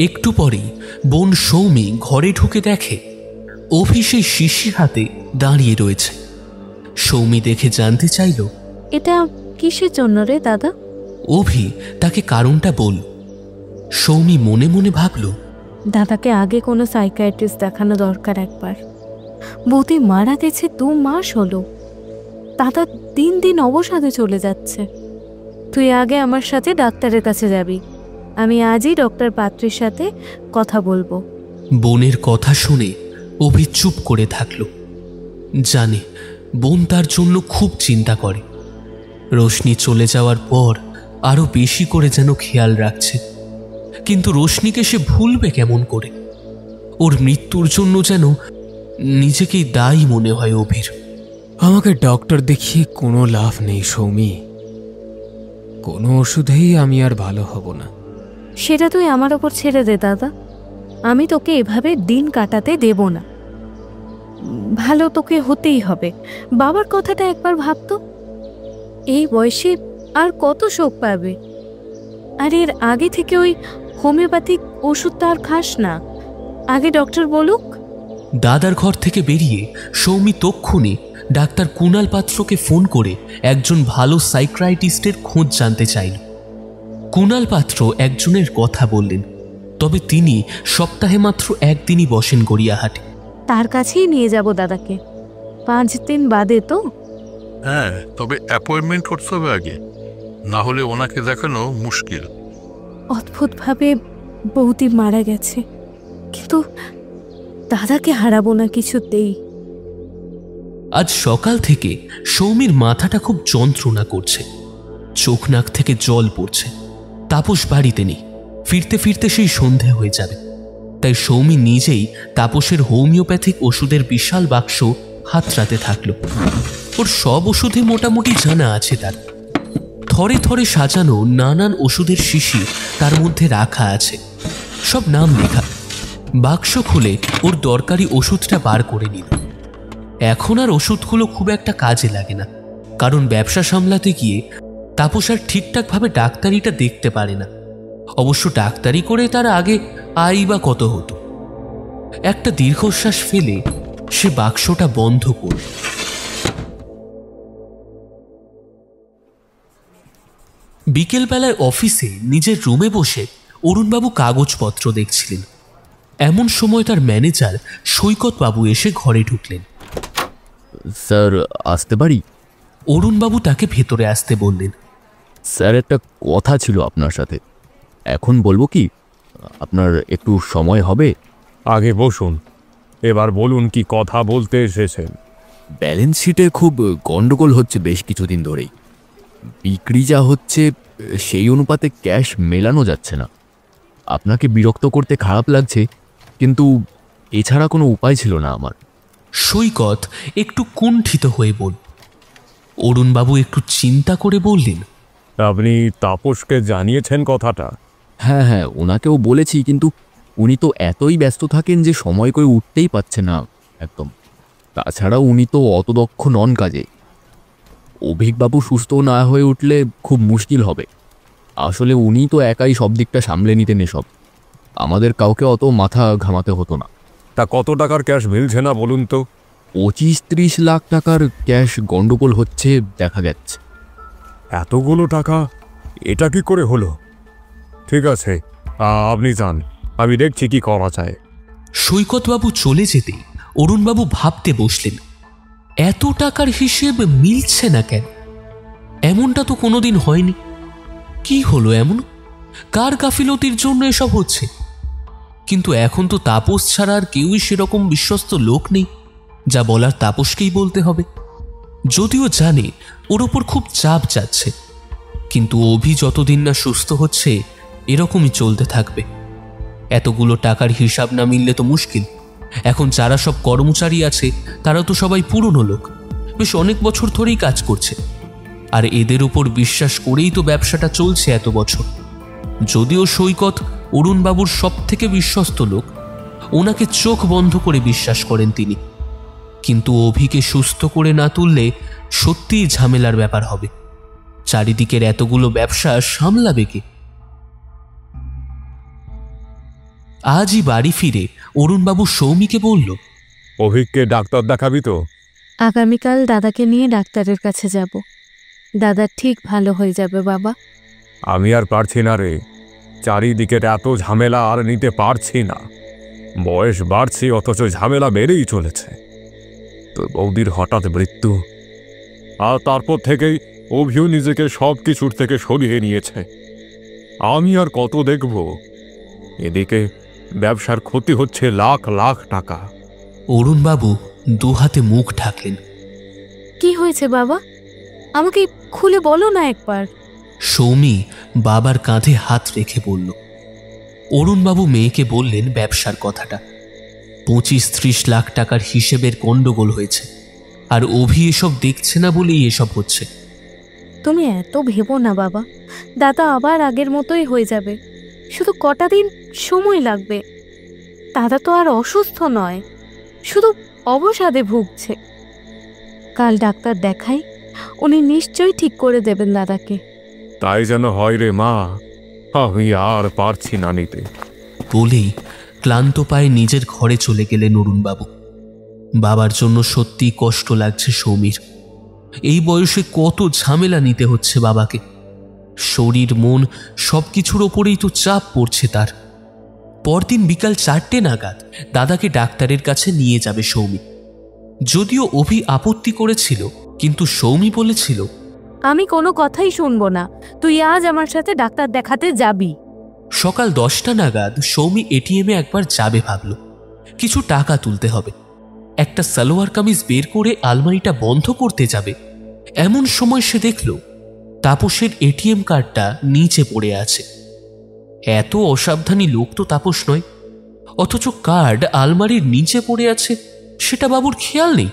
B: একটু পরেই বোন সৌমি ঘরে ঢুকে দেখে অভি সেই শিশি হাতে দাঁড়িয়ে রয়েছে। সৌমি দেখে জানতে চাইল,
E: এটা কিসের জন্য রে দাদা?
B: অভি তাকে কারণটা বলল। সৌমি মনে মনে ভাবল,
E: দাদাকে আগে কোনো সাইকিয়াট্রিস্ট দেখানো দরকার একবার। বৌদি মারা গেছে 2 মাস হলো, দাদা দিন দিন অবসাদে চলে যাচ্ছে। তুই আগে আমার সাথে ডাক্তারের কাছে যাবি, আমি আজই ডক্টর পাত্রীর সাথে কথা বলবো।
B: বোনের কথা শুনে অভি চুপ করে থাকল। জানে বোন তার জন্য খুব চিন্তা করে। রোশনি চলে যাওয়ার পর আরো বেশি করে যেন খেয়াল রাখছে, কিন্তু রোশনিকে সে ভুলবে কেমন করে? ওর মৃত্যুর জন্য যেন নিজেকেই দায়ী মনে হয় অভির।
A: আমাকে ডক্টর দেখিয়ে কোনো লাভ নেই সৌমি, কোনো ওষুধেই আমি আর ভালো হব না।
E: সেটা তুই আমার ওপর ছেড়ে দে দাদা, আমি তোকে এভাবে দিন কাটাতে দেব না। ভালো তোকে হতেই হবে। বাবার কথাটা একবার ভাবতো, এই বয়সে আর কত শোক পাবে। আর এর আগে থেকে ওই হোমিওপ্যাথিক ওষুধটা আর খাস না, আগে ডক্টর বলুক।
B: দাদার ঘর থেকে বেরিয়ে সৌমি তক্ষুনি ডাক্তার কুণাল পাত্রকে ফোন করে একজন ভালো সাইকিয়াট্রিস্টের খোঁজ জানতে চাইল। কুণাল পাত্র একজনের কথা বললেন, তবে তিনি সপ্তাহে মাত্র একদিনই বসেন গড়িয়াহাটে।
E: তার কাছেই নিয়ে যাব দাদাকে, 5 দিন বাদে তো।
C: হ্যাঁ, তবে অ্যাপয়েন্টমেন্ট করতে হবে আগে, না হলে ওনাকে দেখানো মুশকিল।
E: অদ্ভুতভাবে বৌদি মারা গেছে, কিন্তু দাদাকে হারাবো না কিছুতেই।
B: আজ সকাল থেকে সৌমির মাথাটা খুব যন্ত্রণা করছে, চোখ নাক থেকে জল পড়ছে। তাপস বাড়িতে নেই, ফিরতে ফিরতে সেই সন্ধে হয়ে যাবে। তাই সৌমি নিজেই তাপসের হোমিওপ্যাথিক ওষুধের বিশাল বাক্স হাতড়াতে থাকলো। ওর সব ওষুধে মোটামুটি জানা আছে তার। থরে থরে সাজানো নানান ওষুধের শিশি তার মধ্যে রাখা আছে, সব নাম লেখা। বাক্স খুলে ওর দরকারি ওষুধটা বার করে নিল। এখন আর ওষুধগুলো খুব একটা কাজে লাগে না, কারণ ব্যবসা সামলাতে গিয়ে তাপস আর ঠিকঠাকভাবে ডাক্তারিটা দেখতে পারে না। অবশ্য ডাক্তারি করে তার আগে আই বা কত হতো। একটা দীর্ঘশ্বাস ফেলে সে বাক্সটা বন্ধ করল। বিকেলবেলায় অফিসে নিজের রুমে বসে অরুণবাবু কাগজপত্র দেখছিলেন। এমন সময় তার ম্যানেজার সৈকতবাবু এসে ঘরে ঢুকলেন।
G: স্যার, আসতে পারি?
B: অরুণবাবু তাকে ভেতরে আসতে বললেন।
G: স্যার, একটা কথা ছিল আপনার সাথে। এখন বলবো কি? আপনার একটু সময় হবে?
D: আগে বসুন, এবার বলুন কি কথা বলতে এসেছেন।
G: ব্যালেন্স শিটে খুব গন্ডগোল হচ্ছে বেশ কিছুদিন ধরেই। বিক্রি যা হচ্ছে সেই অনুপাতে ক্যাশ মেলানো যাচ্ছে না। আপনাকে বিরক্ত করতে খারাপ লাগছে, কিন্তু এছাড়া কোনো উপায় ছিল না আমার।
B: সৈকত একটু কুণ্ঠিত হয়ে বলল। অরুণবাবু একটু চিন্তা করে বললেন,
D: আপনি তাপসকে জানিয়েছেন কথাটা?
G: হ্যাঁ হ্যাঁ, ওনাকেও বলেছি, কিন্তু উনি তো এতই ব্যস্ত থাকেন যে সময় করে উঠতেই পারছে না একদম। তাছাড়া উনি তো অত দক্ষ নন কাজে। অভিকবাবু সুস্থ না হয়ে উঠলে খুব মুশকিল হবে। আসলে উনি তো একাই সব দিকটা সামলে নিতেন এসব। আমাদের কাউকে অত মাথা ঘামাতে হতো না।
D: তা কত টাকার ক্যাশ মিলছে না বলুন তো?
G: 25-30 লাখ টাকার ক্যাশ গন্ডগোল হচ্ছে দেখা যাচ্ছে।
D: এতগুলো টাকা এটা কি করে হলো? ঠিক আছে, আপনি যান, আমি দেখছি কি করা যায়।
B: সৈকতবাবু চলে যেতে অরুণবাবু ভাবতে বসলেন, এত টাকার হিসেব মিলছে না কেন? এমনটা তো কোনোদিন হয়নি। কি হলো এমন? কার গাফিলতির জন্য এসব হচ্ছে? কিন্তু এখন তো তাপস ছাড়া আর কেউই সেরকম বিশ্বস্ত লোক নেই। যা বলার তাপসকেই বলতে হবে। যদিও জানে ওর ওপর খুব চাপ যাচ্ছে, কিন্তু অভি যতদিন না সুস্থ হচ্ছে এরকমই চলতে থাকবে। এতগুলো টাকার হিসাব না মিললে তো মুশকিল। এখন যারা সব কর্মচারী আছে তারা তো সবাই পুরনো লোক, বেশ অনেক বছর ধরেই কাজ করছে, আর এদের উপর বিশ্বাস করেই তো ব্যবসাটা চলছে এত বছর। যদিও সৈকত অরুণবাবুর সব থেকে বিশ্বস্ত লোক, ওনাকে চোখ বন্ধ করে বিশ্বাস করেন তিনি, কিন্তু অভিকে সুস্থ করে না তুললে সত্যিই ঝামেলার ব্যাপার হবে। চারিদিকের এতগুলো ব্যবসা সামলাবে কে? আজই বাড়ি ফিরে অরুণবাবু সৌমিকে বলল,
D: অভিককে ডাক্তার দেখাবি তো?
E: আগামীকাল দাদাকে নিয়ে ডাক্তারের কাছে যাব। দাদা ঠিক ভালো হয়ে যাবে বাবা।
D: আমি আর পারছি না রে, চারিদিকের এত ঝামেলা আর নিতে পারছি না। বয়স বাড়ছে অথচ ঝামেলা বেড়েই চলেছে। তো বৌদির হঠাৎ মৃত্যু, আর তারপর থেকেই অভিও নিজেকে সব কিছুর থেকে সরিয়ে নিয়েছে। আমি আর কত দেখব? এদিকে ব্যবসার ক্ষতি হচ্ছে লাখ লাখ টাকা।
B: অরুণবাবু দুহাতে মুখ ঢাকলেন।
E: কি হয়েছে বাবা? আমাকে খুলে বলো না একবার।
B: সৌমি বাবার কাঁধে হাত রেখে বলল। অরুণবাবু মেয়েকে বললেন ব্যবসার কথাটা। 25-30 লাখ টাকার হিসেবের গন্ডগোল হয়েছে, আর অভি এসব দেখছে না বলেই এসব হচ্ছে।
E: তুমি এত ভেবো না বাবা, দাদা আবার আগের মতোই হয়ে যাবে। শুধু কটা দিন সময় লাগবে। দাদা তো আর অসুস্থ নয়, শুধু অবসাদে ভুগছে। কাল ডাক্তার দেখাই, উনি নিশ্চয়ই ঠিক করে দেবেন দাদাকে।
D: তাই যেন হয় রে মা, আমি আর পারছি না নিতে।
B: বলেই ক্লান্ত পায়ে নিজের ঘরে চলে গেলেন অরুণবাবু। বাবার জন্য সত্যিই কষ্ট লাগছে সৌমির। এই বয়সে কত ঝামেলা নিতে হচ্ছে বাবাকে। শরীর মন সবকিছুর ওপরেই তো চাপ পড়ছে তার। পরদিন বিকাল 4টে নাগাদ দাদাকে ডাক্তারের কাছে নিয়ে যাবে সৌমি। যদিও অভি আপত্তি করেছিল, কিন্তু সৌমি বলেছিল,
E: আমি কোনো কথাই শুনবো না, তুই আজ আমার সাথে ডাক্তার দেখাতে যাবি।
B: সকাল 10টা নাগাদ সৌমি এটিএমে একবার যাবে ভাবল। কিছু টাকা তুলতে হবে। একটা সালোয়ার কামিজ বের করে আলমারিটা বন্ধ করতে যাবে, এমন সময় সে দেখল তাপসের এটিএম কার্ডটা নিচে পড়ে আছে। এত অসাবধানী লোক তো তাপস নয়, অথচ কার্ড আলমারির নিচে পড়ে আছে সেটা বাবুর খেয়াল নেই।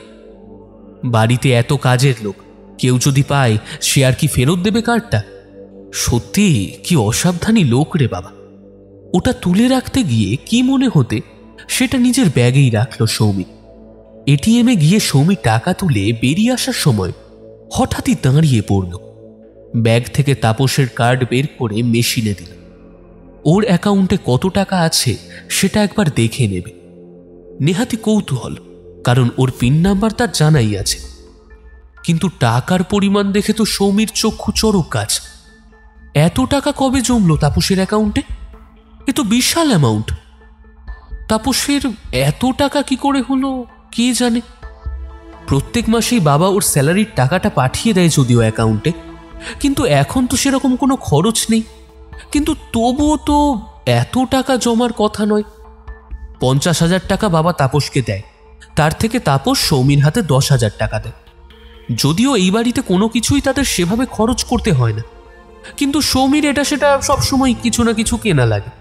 B: বাড়িতে এত কাজের লোক, কেউ যদি পায় সে আর কি ফেরত দেবে কার্ডটা? সত্যি কি অসাবধানী লোক রে বাবা। ওটা তুলে রাখতে গিয়ে কি মনে হতে সেটা নিজের ব্যাগেই রাখল সৌমি। এটিএমে গিয়ে সৌমি টাকা তুলে বেরিয়ে আসার সময় হঠাৎই দাঁড়িয়ে পড়ল। ব্যাগ থেকে তাপসের কার্ড বের করে মেশিনে দিল। ওর অ্যাকাউন্টে কত টাকা আছে সেটা একবার দেখে নেবে। নেহাতি কৌতূহল, কারণ ওর পিন নাম্বার তার জানাই আছে। কিন্তু টাকার পরিমাণ দেখে তো সৌমির চক্ষু চড়ক গাছ। এত টাকা কবে জমলো তাপসের অ্যাকাউন্টে? এ তো বিশাল অ্যামাউন্ট। তাপসের এত টাকা কি করে হলো কে জানে। প্রত্যেক মাসেই বাবা ওর স্যালারির টাকাটা পাঠিয়ে দেয় যদিও অ্যাকাউন্টে, কিন্তু এখন তো সেরকম কোনো খরচ নেই। কিন্তু তবুও তো এত টাকা জমার কথা নয়। 50,000 টাকা বাবা তাপসকে দেয়, তার থেকে তাপস সৌমির হাতে 10,000 টাকা দেয়। যদিও এই বাড়িতে কোনো কিছুই তাদের সেভাবে খরচ করতে হয় না, কিন্তু সৌমির এটা সেটা সবসময় কিছু না কিছু কেনা লাগে।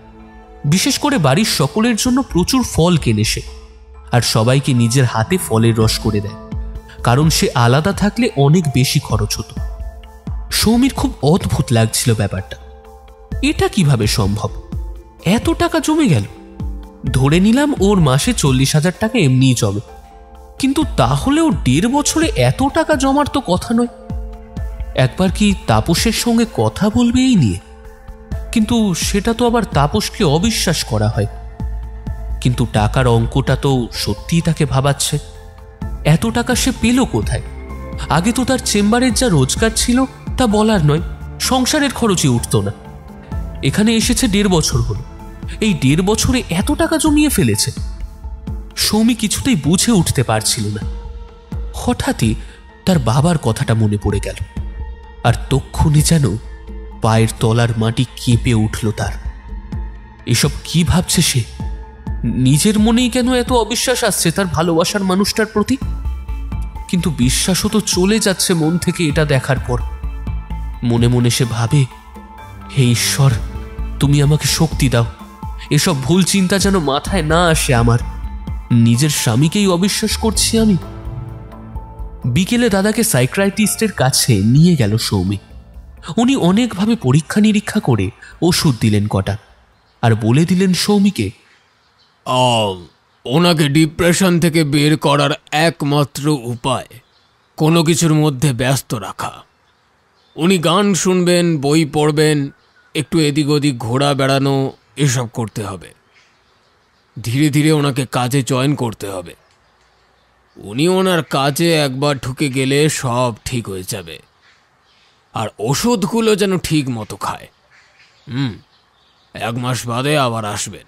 B: বিশেষ করে বাড়ির সকলের জন্য প্রচুর ফল কেনে সে, আর সবাইকে নিজের হাতে ফলের রস করে দেয়, কারণ সে আলাদা থাকলে অনেক বেশি খরচ হতো। সৌমির খুব অদ্ভুত লাগছিল ব্যাপারটা। এটা কিভাবে সম্ভব? এত টাকা জমে গেল। ধরে নিলাম ওর মাসে 40,000 টাকা এমনিই জমে, কিন্তু তাহলেও 1.5 বছরে এত টাকা জমার তো কথা নয়। একবার কি তাপসের সঙ্গে কথা বলবে এই নিয়ে? কিন্তু সেটা তো আবার তাপসকে অবিশ্বাস করা হয়। কিন্তু টাকার অঙ্কটা তো সত্যিই তাকে ভাবাচ্ছে। এত টাকা সে পেল কোথায়? আগে তো তার চেম্বারের যা রোজগার ছিল তা বলার নয়, সংসারের খরচই উঠত না। এখানে এসেছে 1.5 বছর হলো, এই 1.5 বছরে এত টাকা জমিয়ে ফেলেছে। সৌমি কিছুতেই বুঝে উঠতে পারছিল না। হঠাৎই তার বাবার কথাটা মনে পড়ে গেল, আর তক্ষুনি যেন পায়ের তলার মাটি কেঁপে উঠল তার। এসব কি ভাবছে সে? নিজের মনেই কেন এত অবিশ্বাস আসছে তার ভালোবাসার মানুষটার প্রতি? কিন্তু বিশ্বাসও তো চলে যাচ্ছে মন থেকে এটা দেখার পর। মনে মনে সে ভাবে, হে ঈশ্বর, তুমি আমাকে শক্তি দাও, এসব ভুল চিন্তা যেন মাথায় না আসে আমার। নিজের স্বামীকেই অবিশ্বাস করছি আমি। বিকেলে দাদাকে সাইকিয়াট্রিস্টের কাছে নিয়ে গেল সৌমি। উনি অনেকভাবে পরীক্ষা নিরীক্ষা করে ওষুধ দিলেন কটা, আর বলে দিলেন সৌমিকে,
A: ওনাকে ডিপ্রেশন থেকে বের করার একমাত্র উপায় কোনো কিছুর মধ্যে ব্যস্ত রাখা। উনি গান শুনবেন, বই পড়বেন, একটু এদিক ওদিক ঘোরা বেড়ানো, এসব করতে হবে। ধীরে ধীরে ওনাকে কাজে জয়েন করতে হবে। উনি ওনার কাজে একবার ঢুকে গেলে সব ঠিক হয়ে যাবে। আর ওষুধগুলো যেন ঠিক মতো খায়। 1 মাস বাদে আবার আসবেন।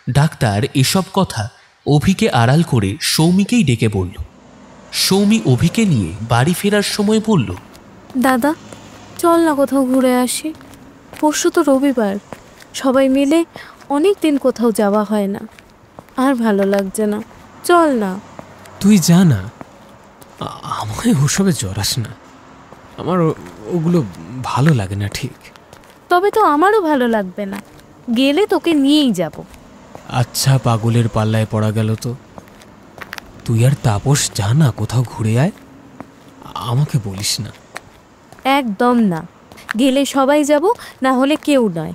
B: ডাক্তার এসব কথা অভিকে আড়াল করে সৌমিকেই ডেকে বলল। সৌমি অভিকে নিয়ে বাড়ি ফেরার সময় বলল,
E: দাদা চল না কোথাও ঘুরে আসি। পরশু তো রবিবার, সবাই মিলে অনেক দিন কোথাও যাওয়া হয় না, আর ভালো লাগছে না, চল না।
A: তুই যা না, আমায় ওসবে জড়াস না। আমার ওগুলো ভালো লাগে না ঠিক।
E: তবে তো আমারও ভালো লাগবে না, গেলে তোকে নিয়েই যাব।
A: আচ্ছা, পাগলের পাল্লায় পড়া গেল তো। তুই আর তাপস যা না কোথাও ঘুরে আয়, আমাকে বলিস না।
E: একদম না, গেলে সবাই যাব, না হলে কেউ নয়,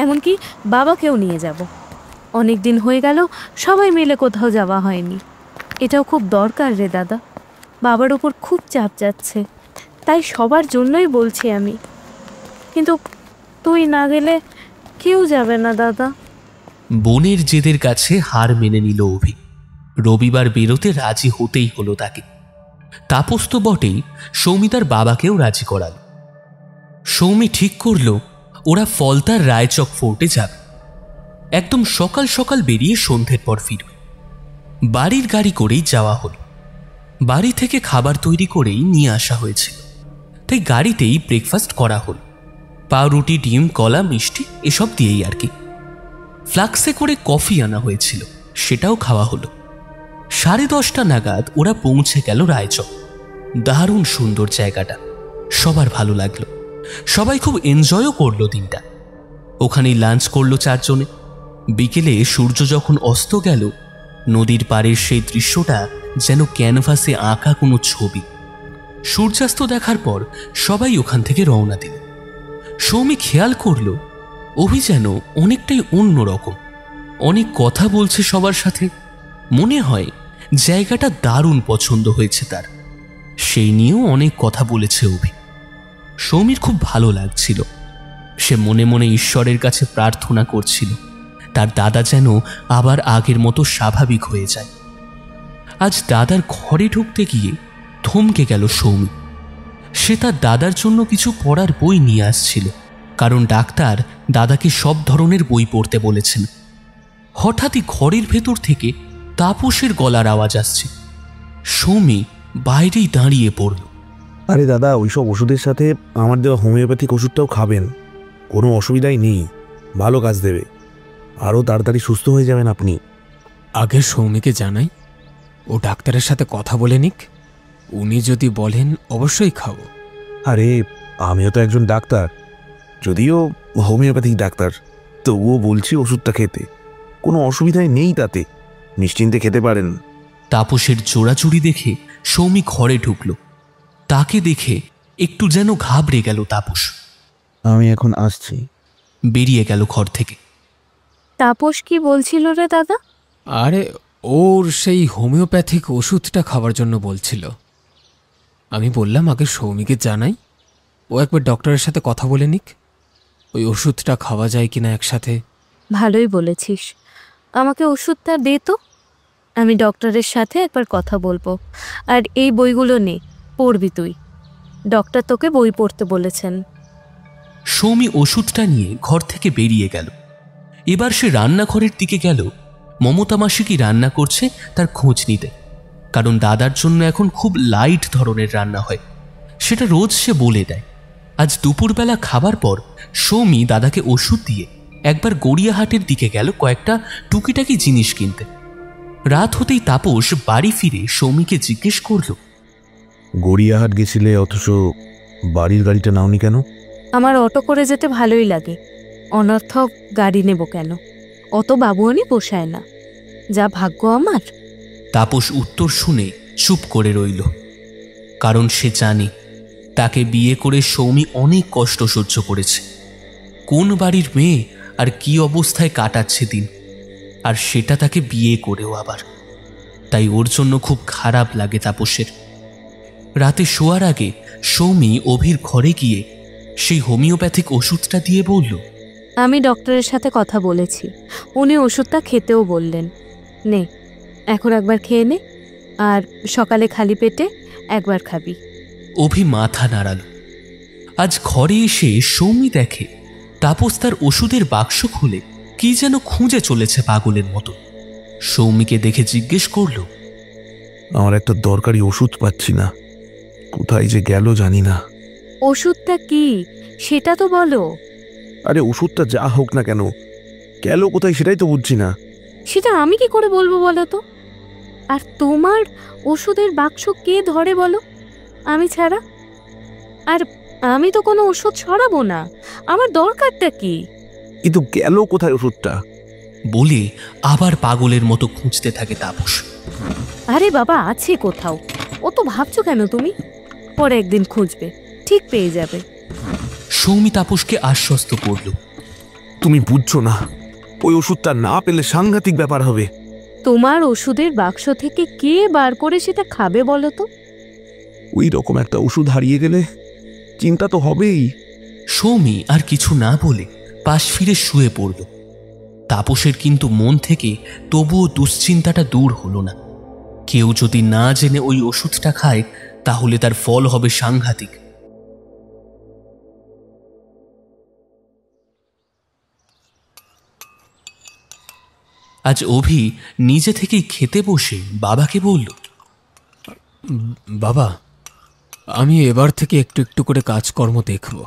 E: এমনকি বাবাকেও নিয়ে যাব। অনেক দিন হয়ে গেল সবাই মিলে কোথাও যাওয়া হয়নি। এটাও খুব দরকার রে দাদা, বাবার উপর খুব চাপ যাচ্ছে, তাই সবার জন্যই বলছি আমি। কিন্তু তুই না গেলে কেউ যাবে না দাদা।
B: বোনের জেদের কাছে হার মেনে নিল অভি। রবিবার বেরোতে রাজি হতেই হলো তাকে। তাপস তো বটেই, সৌমি তার বাবাকেও রাজি করাল। সৌমি ঠিক করল ওরা ফলতার রায়চক ফোর্টে যাবে। একদম সকাল সকাল বেরিয়ে সন্ধ্যের পর ফিরবে। বাড়ির গাড়ি করেই যাওয়া হল। বাড়ি থেকে খাবার তৈরি করেই নিয়ে আসা হয়েছিল, তাই গাড়িতেই ব্রেকফাস্ট করা হল। পাউরুটি, ডিম, কলা, মিষ্টি এসব দিয়েই আর কি। ফ্লাক্সে করে কফি আনা হয়েছিল, সেটাও খাওয়া হলো। 10:30 নাগাদ ওরা পৌঁছে গেল রায়চক। দারুণ সুন্দর জায়গাটা, সবার ভালো লাগলো। সবাই খুব এনজয়ও করলো দিনটা। ওখানেই লাঞ্চ করলো 4 জনে। বিকেলে সূর্য যখন অস্ত গেল, নদীর পাড়ের সেই দৃশ্যটা যেন ক্যানভাসে আঁকা কোনো ছবি। সূর্যাস্ত দেখার পর সবাই ওখান থেকে রওনা দিল। সৌমি খেয়াল করল অভি যেন অনেকটাই অন্যরকম, অনেক কথা বলছে সবার সাথে। মনে হয় জায়গাটা দারুণ পছন্দ হয়েছে তার, সেই নিয়েও অনেক কথা বলেছে অভি। সৌমির খুব ভালো লাগছিল। সে মনে মনে ঈশ্বরের কাছে প্রার্থনা করছিল তার দাদা যেন আবার আগের মতো স্বাভাবিক হয়ে যায়। আজ দাদার ঘরে ঢুকতে গিয়ে থমকে গেল সৌমি। সে তার দাদার জন্য কিছু পড়ার বই নিয়ে আসছিল, কারণ ডাক্তার দাদাকে সব ধরনের বই পড়তে বলেছেন। হঠাৎই ঘরের ভেতর থেকে তাপসের গলার আওয়াজ আসছে। সৌমি বাইরেই দাঁড়িয়ে পড়ল।
F: আরে দাদা, ওইসব ওষুধের সাথে আমার দেওয়া হোমিওপ্যাথিক ওষুধটাও খাবেন, কোনো অসুবিধাই নেই, ভালো কাজ দেবে, আরও তাড়াতাড়ি সুস্থ হয়ে যাবেন আপনি।
A: আগে সৌমিকে জানাই, ও ডাক্তারের সাথে কথা বলে নিক, উনি যদি বলেন অবশ্যই খাবো।
F: আরে আমিও তো একজন ডাক্তার, যদিও হোমিওপ্যাথিক ডাক্তার, তবুও বলছি ওষুধটা খেতে, কোনো অসুবিধাই নেই, তাতে নিশ্চিন্তে খেতে পারেন।
B: তাপসের জোড়াজুড়ি দেখে সৌমি ঘরে ঢুকল। তাকে দেখে একটু যেন ঘাবড়ে গেল তাপস।
F: আমি এখন আসছি।
B: বেরিয়ে গেল ঘর থেকে।
E: তাপস কি বলছিল রে দাদা?
A: আরে ওর সেই হোমিওপ্যাথিক ওষুধটা খাওয়ার জন্য বলছিল। আমি বললাম আগে সৌমিকে জানাই, ও একবার ডক্টরের সাথে কথা বলে নিক, ওই ওষুধটা খাওয়া যায় কিনা একসাথে।
E: ভালোই বলেছিস, আমাকে ওষুধটা দে তো, আমি ডক্টরের সাথে একবার কথা বলবো। আর এই বইগুলো নে, পড়বি তুই, ডক্টর তোকে বই পড়তে বলেছেন।
B: সৌমি ওষুধটা নিয়ে ঘর থেকে বেরিয়ে গেল। এবার সে রান্নাঘরের দিকে গেল মমতা মাসি কি রান্না করছে তার খোঁজ নিতে, কারণ দাদার জন্য এখন খুব লাইট ধরনের রান্না হয়, সেটা রোজ সে বলে দেয়। আজ দুপুরবেলা খাবার পর সৌমি দাদাকে ওষুধ দিয়ে একবার গড়িয়াহাটের দিকে গেল কয়েকটা টুকিটাকি জিনিস কিনতে। রাত হতেই তাপস বাড়ি ফিরে সৌমিকে জিজ্ঞেস করল,
F: গড়িয়াহাট গেছিলে অথচ বাড়ির গাড়িটা নাওনি কেন?
E: আমার অটো করে যেতে ভালোই লাগে, অনর্থক গাড়ি নেব কেন? অত বাবুয়ানি পোষায় না, যা ভাগ্য আমার।
B: তাপস উত্তর শুনে চুপ করে রইল, কারণ সে জানে তাকে বিয়ে করে সৌমি অনেক কষ্ট সহ্য করেছে। কোন বাড়ির মেয়ে আর কি অবস্থায় কাটাচ্ছে দিন, আর সেটা তাকে বিয়ে করেও আবার। তাই ওর জন্য খুব খারাপ লাগে তাপসের। রাতে শোয়ার আগে সৌমি অভির ঘরে গিয়ে সেই হোমিওপ্যাথিক ওষুধটা দিয়ে বলল,
E: আমি ডক্টরের সাথে কথা বলেছি, উনি ওষুধটা খেতেও বললেন। নে, এখন একবার খেয়ে নে, আর সকালে খালি পেটে একবার খাবি।
B: অভি মাথা নাড়াল। আজ ঘরে এসে সৌমি দেখে তাপস তার ওষুধের বাক্স খুলে কি যেন খুঁজে চলেছে পাগলের মতো। সৌমিকে দেখে জিজ্ঞেস করল,
F: আমার একটা দরকারি ওষুধ পাচ্ছি না, কোথায় যে গেল জানি না।
E: ওষুধটা কি সেটা তো বলো।
F: আরে ওষুধটা যা হোক না কেন, গেল কোথায় সেটাই তো বুঝছি না।
E: সেটা আমি কি করে বলবো বলো তো? আর তোমার ওষুধের বাক্স কে ধরে বলো আমি ছাড়া? আর আমি তো কোনো ওষুধ ছড়াবো না, আমার দরকারটা কি?
F: কিন্তু গেল কোথায় ওষুধটা?
B: বলে আবার পাগলের মতো খুঁজতে থাকে তাপস।
E: আরে বাবা, আছে কোথাও, ও তো ভাবছো কেন তুমি? পরে একদিন খুঁজবে, ঠিক পেয়ে যাবে।
B: সৌমি তাপসকে আশ্বস্ত করল,
F: তুমি বুঝছো না, ওই ওষুধটা না পেলে সাংঘাতিক ব্যাপার হবে।
E: তোমার ওষুধের বাক্স থেকে কে বার করে সেটা খাবে বলো তো?
F: ওই রকম একটা ওষুধ হারিয়ে গেলে চিন্তা তো হবেই।
B: সৌমি আর কিছু না বলে পাশ ফিরে শুয়ে পড়ল। তাপসের কিন্তু মন থেকে তবুও দুশ্চিন্তাটা দূর হলো না। কেউ যদি না জেনে ওই ওষুধটা খায় তাহলে তার ফল হবে সাংঘাতিক। আজ অভি নিজে থেকেই খেতে বসে বাবাকে বলল,
A: বাবা, আমি এবার থেকে একটু একটু করে কাজকর্ম দেখব,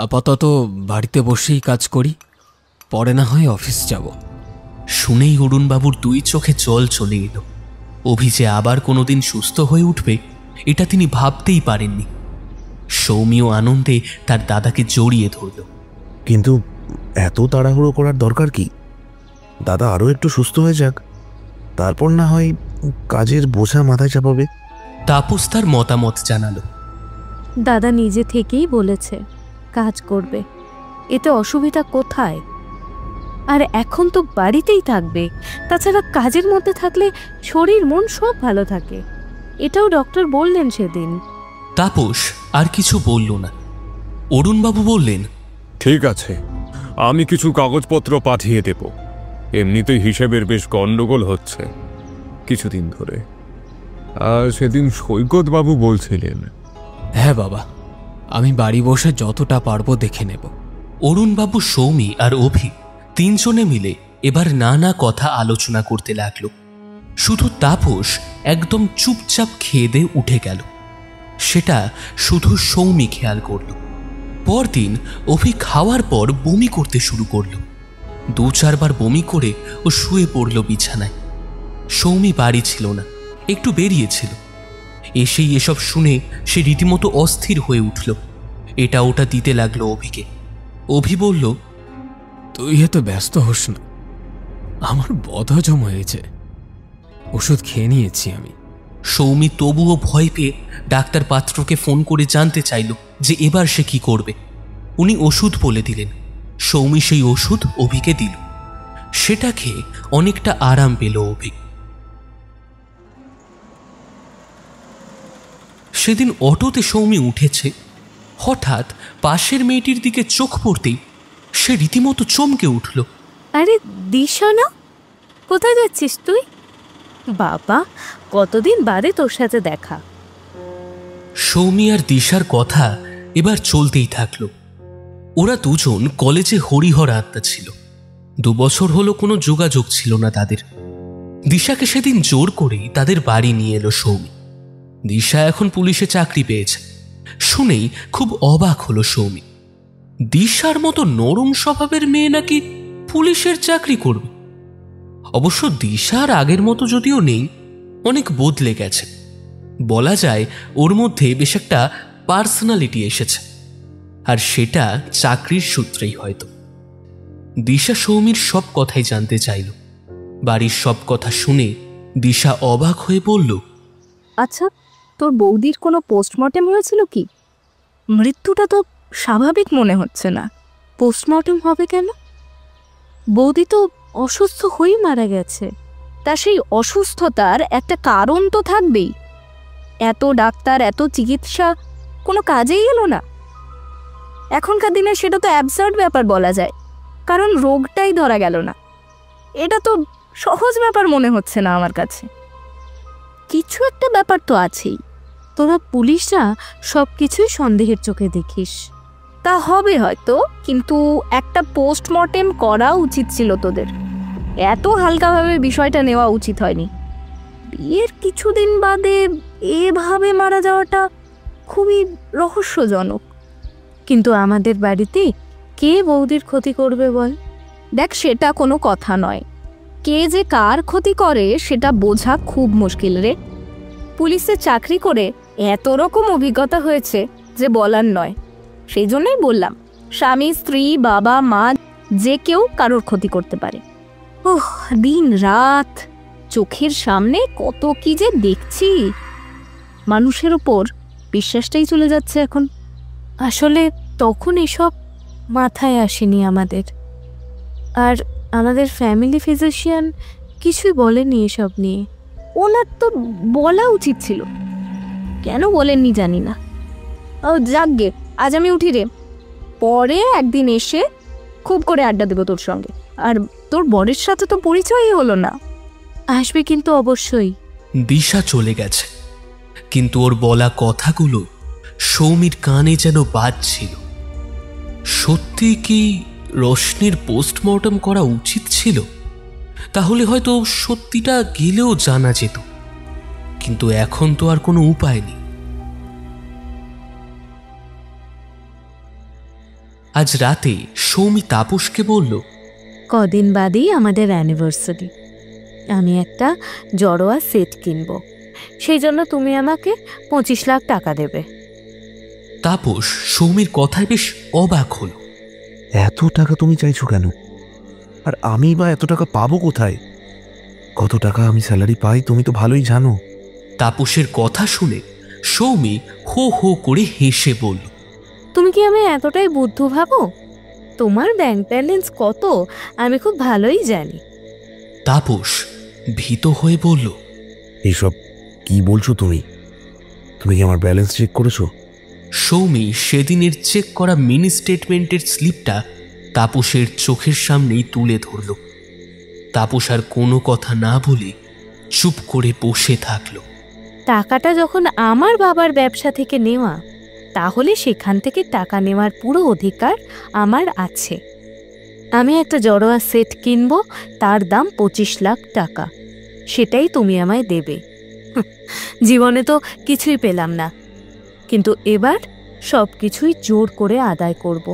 A: আপাতত বাড়িতে বসেই কাজ করি, পরে না হয় অফিস যাব।
B: শুনেই অরুণবাবুর দুই চোখে জল চলে এলো। অভি যে আবার কোনোদিন সুস্থ হয়ে উঠবে এটা তিনি ভাবতেই পারেননি। সৌমিও আনন্দে তার দাদাকে জড়িয়ে ধরল।
F: কিন্তু এত তাড়াহুড়ো করার দরকার কি? দাদা আরও একটু সুস্থ হয়ে যাক, তারপর না হয় কাজের বোঝা মাথায় চাপাবে।
B: তাপস তার মতামত জানালো,
E: দাদা নিজে থেকেই বলেছে কাজ করবে, এতে অসুবিধা কোথায়? আর এখন তো বাড়িতেই থাকবে, তাছাড়া কাজের মধ্যে থাকলে শরীর মন সব ভালো থাকে, এটাও ডক্টর বললেন সেদিন।
B: তাপস আর কিছু বলল না। অরুণবাবু বললেন,
D: ঠিক আছে, আমি কিছু কাগজপত্র পাঠিয়ে দেব। এমনিতেই হিসেবের বেশ গন্ডগোল হচ্ছে কিছুদিন ধরে। সেদিন সৈকত বাবু বলছিলেন।
A: হ্যাঁ বাবা, আমি বাড়ি বসে যতটা পারবো দেখে নেব।
B: অরুণবাবু, সৌমি আর অভি তিনজনে মিলে এবার নানা কথা আলোচনা করতে লাগলো। শুধু তাপস একদম চুপচাপ খেয়ে দিয়ে উঠে গেল। সেটা শুধু সৌমি খেয়াল করল। পরদিন অভি খাওয়ার পর বমি করতে শুরু করলো। 2-4 বার বমি করে ও শুয়ে পড়ল বিছানায়। সৌমি বাড়ি ছিল না, একটু বেরিয়েছিল। এসেই এসব শুনে সে রীতিমতো অস্থির হয়ে উঠল। এটা ওটা দিতে লাগলো অভিকে। অভি বলল,
A: তুই এত ব্যস্ত হোস না, আমার বদহজম হয়েছে, ওষুধ খেয়ে নিয়েছি আমি।
B: সৌমি তবুও ভয় পেয়ে ডাক্তার পাত্রকে ফোন করে জানতে চাইল যে এবার সে কি করবে। উনি ওষুধ বলে দিলেন। সৌমি সেই ওষুধ অভিকে দিল। সেটা খেয়ে অনেকটা আরাম পেল অভি। সেদিন অটোতে সৌমি উঠেছে, হঠাৎ পাশের মেয়েটির দিকে চোখ পড়তেই সে রীতিমতো চমকে উঠল।
E: আরে দিশা না, কোথায় যাচ্ছিস তুই? বাবা, কতদিন বাদে তোর সাথে দেখা।
B: সৌমি আর দিশার কথা এবার চলতেই থাকলো। ওরা দুজন কলেজে হরিহর আত্মা ছিল। 2 বছর হলো কোনো যোগাযোগ ছিল না তাদের। দিশাকে সেদিন জোর করেই তাদের বাড়ি নিয়ে এলো সৌমি। দিশা এখন পুলিশে চাকরি পেয়েছে শুনেই খুব অবাক হলো সৌমি। দিশার মতো নরম স্বভাবের মেয়ে নাকি পুলিশের চাকরি করবে। অবশ্য দিশার আগের মতো যদিও নেই, অনেক বদলে গেছে। বলা যায় ওর মধ্যে বেশ একটা পার্সোনালিটি এসেছে, আর সেটা চাকরির সূত্রেই হয়তো। দিশা সৌমির সব কথাই জানতে চাইল। বাড়ির সব কথা শুনে দিশা অবাক হয়ে বলল,
E: আচ্ছা, তোর বৌদির কোনো পোস্টমর্টেম হয়েছিল কি? মৃত্যুটা তো স্বাভাবিক মনে হচ্ছে না, পোস্টমর্টেম হবে কেন? বৌদি তো অসুস্থ হয়েই মারা গেছে। তা সেই অসুস্থতার একটা কারণ তো থাকবেই। এত ডাক্তার, এত চিকিৎসা, কোনো কাজেই এলো না। এখনকার দিনে সেটা তো অ্যাবসার্ড ব্যাপার বলা যায়, কারণ রোগটাই ধরা গেল না। এটা তো সহজ ব্যাপার মনে হচ্ছে না আমার কাছে। কিছু একটা ব্যাপার তো আছেই। তোরা পুলিশরা সব কিছুই সন্দেহের চোখে দেখিস। তা হবে হয়তো, কিন্তু একটা পোস্টমর্টেম করা উচিত ছিল তোদের। এত হালকাভাবে বিষয়টা নেওয়া উচিত হয়নি। বিয়ের কিছুদিন বাদে এভাবে মারা যাওয়াটা খুবই রহস্যজনক। কিন্তু আমাদের বাড়িতে কে বৌদির ক্ষতি করবে বল? দেখ, সেটা কোনো কথা নয়। কে যে কার ক্ষতি করে সেটা বোঝা খুব মুশকিল রে। পুলিশে চাকরি করে এত রকম অভিজ্ঞতা হয়েছে যে বলার নয়। সেই জন্যই বললাম, স্বামী, স্ত্রী, বাবা, মা, যে কেউ কারোর ক্ষতি করতে পারে। ওহ, দিন রাত চোখের সামনে কত কি যে দেখছি। মানুষের ওপর বিশ্বাসটাই চলে যাচ্ছে এখন। আসলে তখন এসব মাথায় আসেনি আমাদের। আর আমাদের ফ্যামিলি ফিজিশিয়ান কিছুই বলেনি এসব নিয়ে। ওনার তো বলা উচিত ছিল, কেন বলেননি জানি না। ও যাকগে, আজ আমি উঠি রে। পরে একদিন এসে খুব করে আড্ডা দেবো তোর সঙ্গে। আর তোর বরের সাথে তো পরিচয়ই হলো না। আসবে কিন্তু অবশ্যই।
B: দিশা চলে গেছে, কিন্তু ওর বলা কথাগুলো সৌমির কানে যেন বাজছিল। সত্যি কি রোশনির পোস্টমর্টম করা উচিত ছিল? তাহলে হয়তো সত্যিটা গেলেও জানা যেত, কিন্তু এখন তো আর কোনো উপায় নেই। আজ রাতে সৌমি তাপসকে বলল,
E: কদিন বাদেই আমাদের অ্যানিভার্সারি। আমি একটা জড়োয়া সেট কিনব, সেই জন্য তুমি আমাকে 25 লাখ টাকা দেবে।
B: তাপস সৌমির কথায় বেশ অবাক হল।
F: এত টাকা তুমি চাইছো কেন? আর আমি বা এত টাকা পাবো কোথায়? কত টাকা আমি স্যালারি পাই তুমি তো ভালোই জানো।
B: তাপসের কথা শুনে সৌমি হো হো করে হেসে বলল,
E: তুমি কি আমি এতটাই বুদ্ধু ভাবো? তোমার ব্যাংক ব্যালেন্স কত আমি খুব ভালোই জানি।
B: তাপস ভীত হয়ে বলল,
F: এইসব কি বলছো তুমি? তুমি কি আমার ব্যালেন্স চেক করেছো?
B: সৌমি সেদিনের চেক করা মিনি স্টেটমেন্টের স্লিপটা তাপসের চোখের সামনেই তুলে ধরল। তাপস আর কোনো কথা না বলে চুপ করে বসে থাকলো।
E: টাকাটা যখন আমার বাবার ব্যবসা থেকে নেওয়া, তাহলে সেখান থেকে টাকা নেওয়ার পুরো অধিকার আমার আছে। আমি একটা জড়োয়া সেট কিনবো, তার দাম 25 লাখ টাকা। সেটাই তুমি আমায় দেবে। জীবনে তো কিছুই পেলাম না, কিন্তু এবার সব কিছুই জোর করে আদায় করব।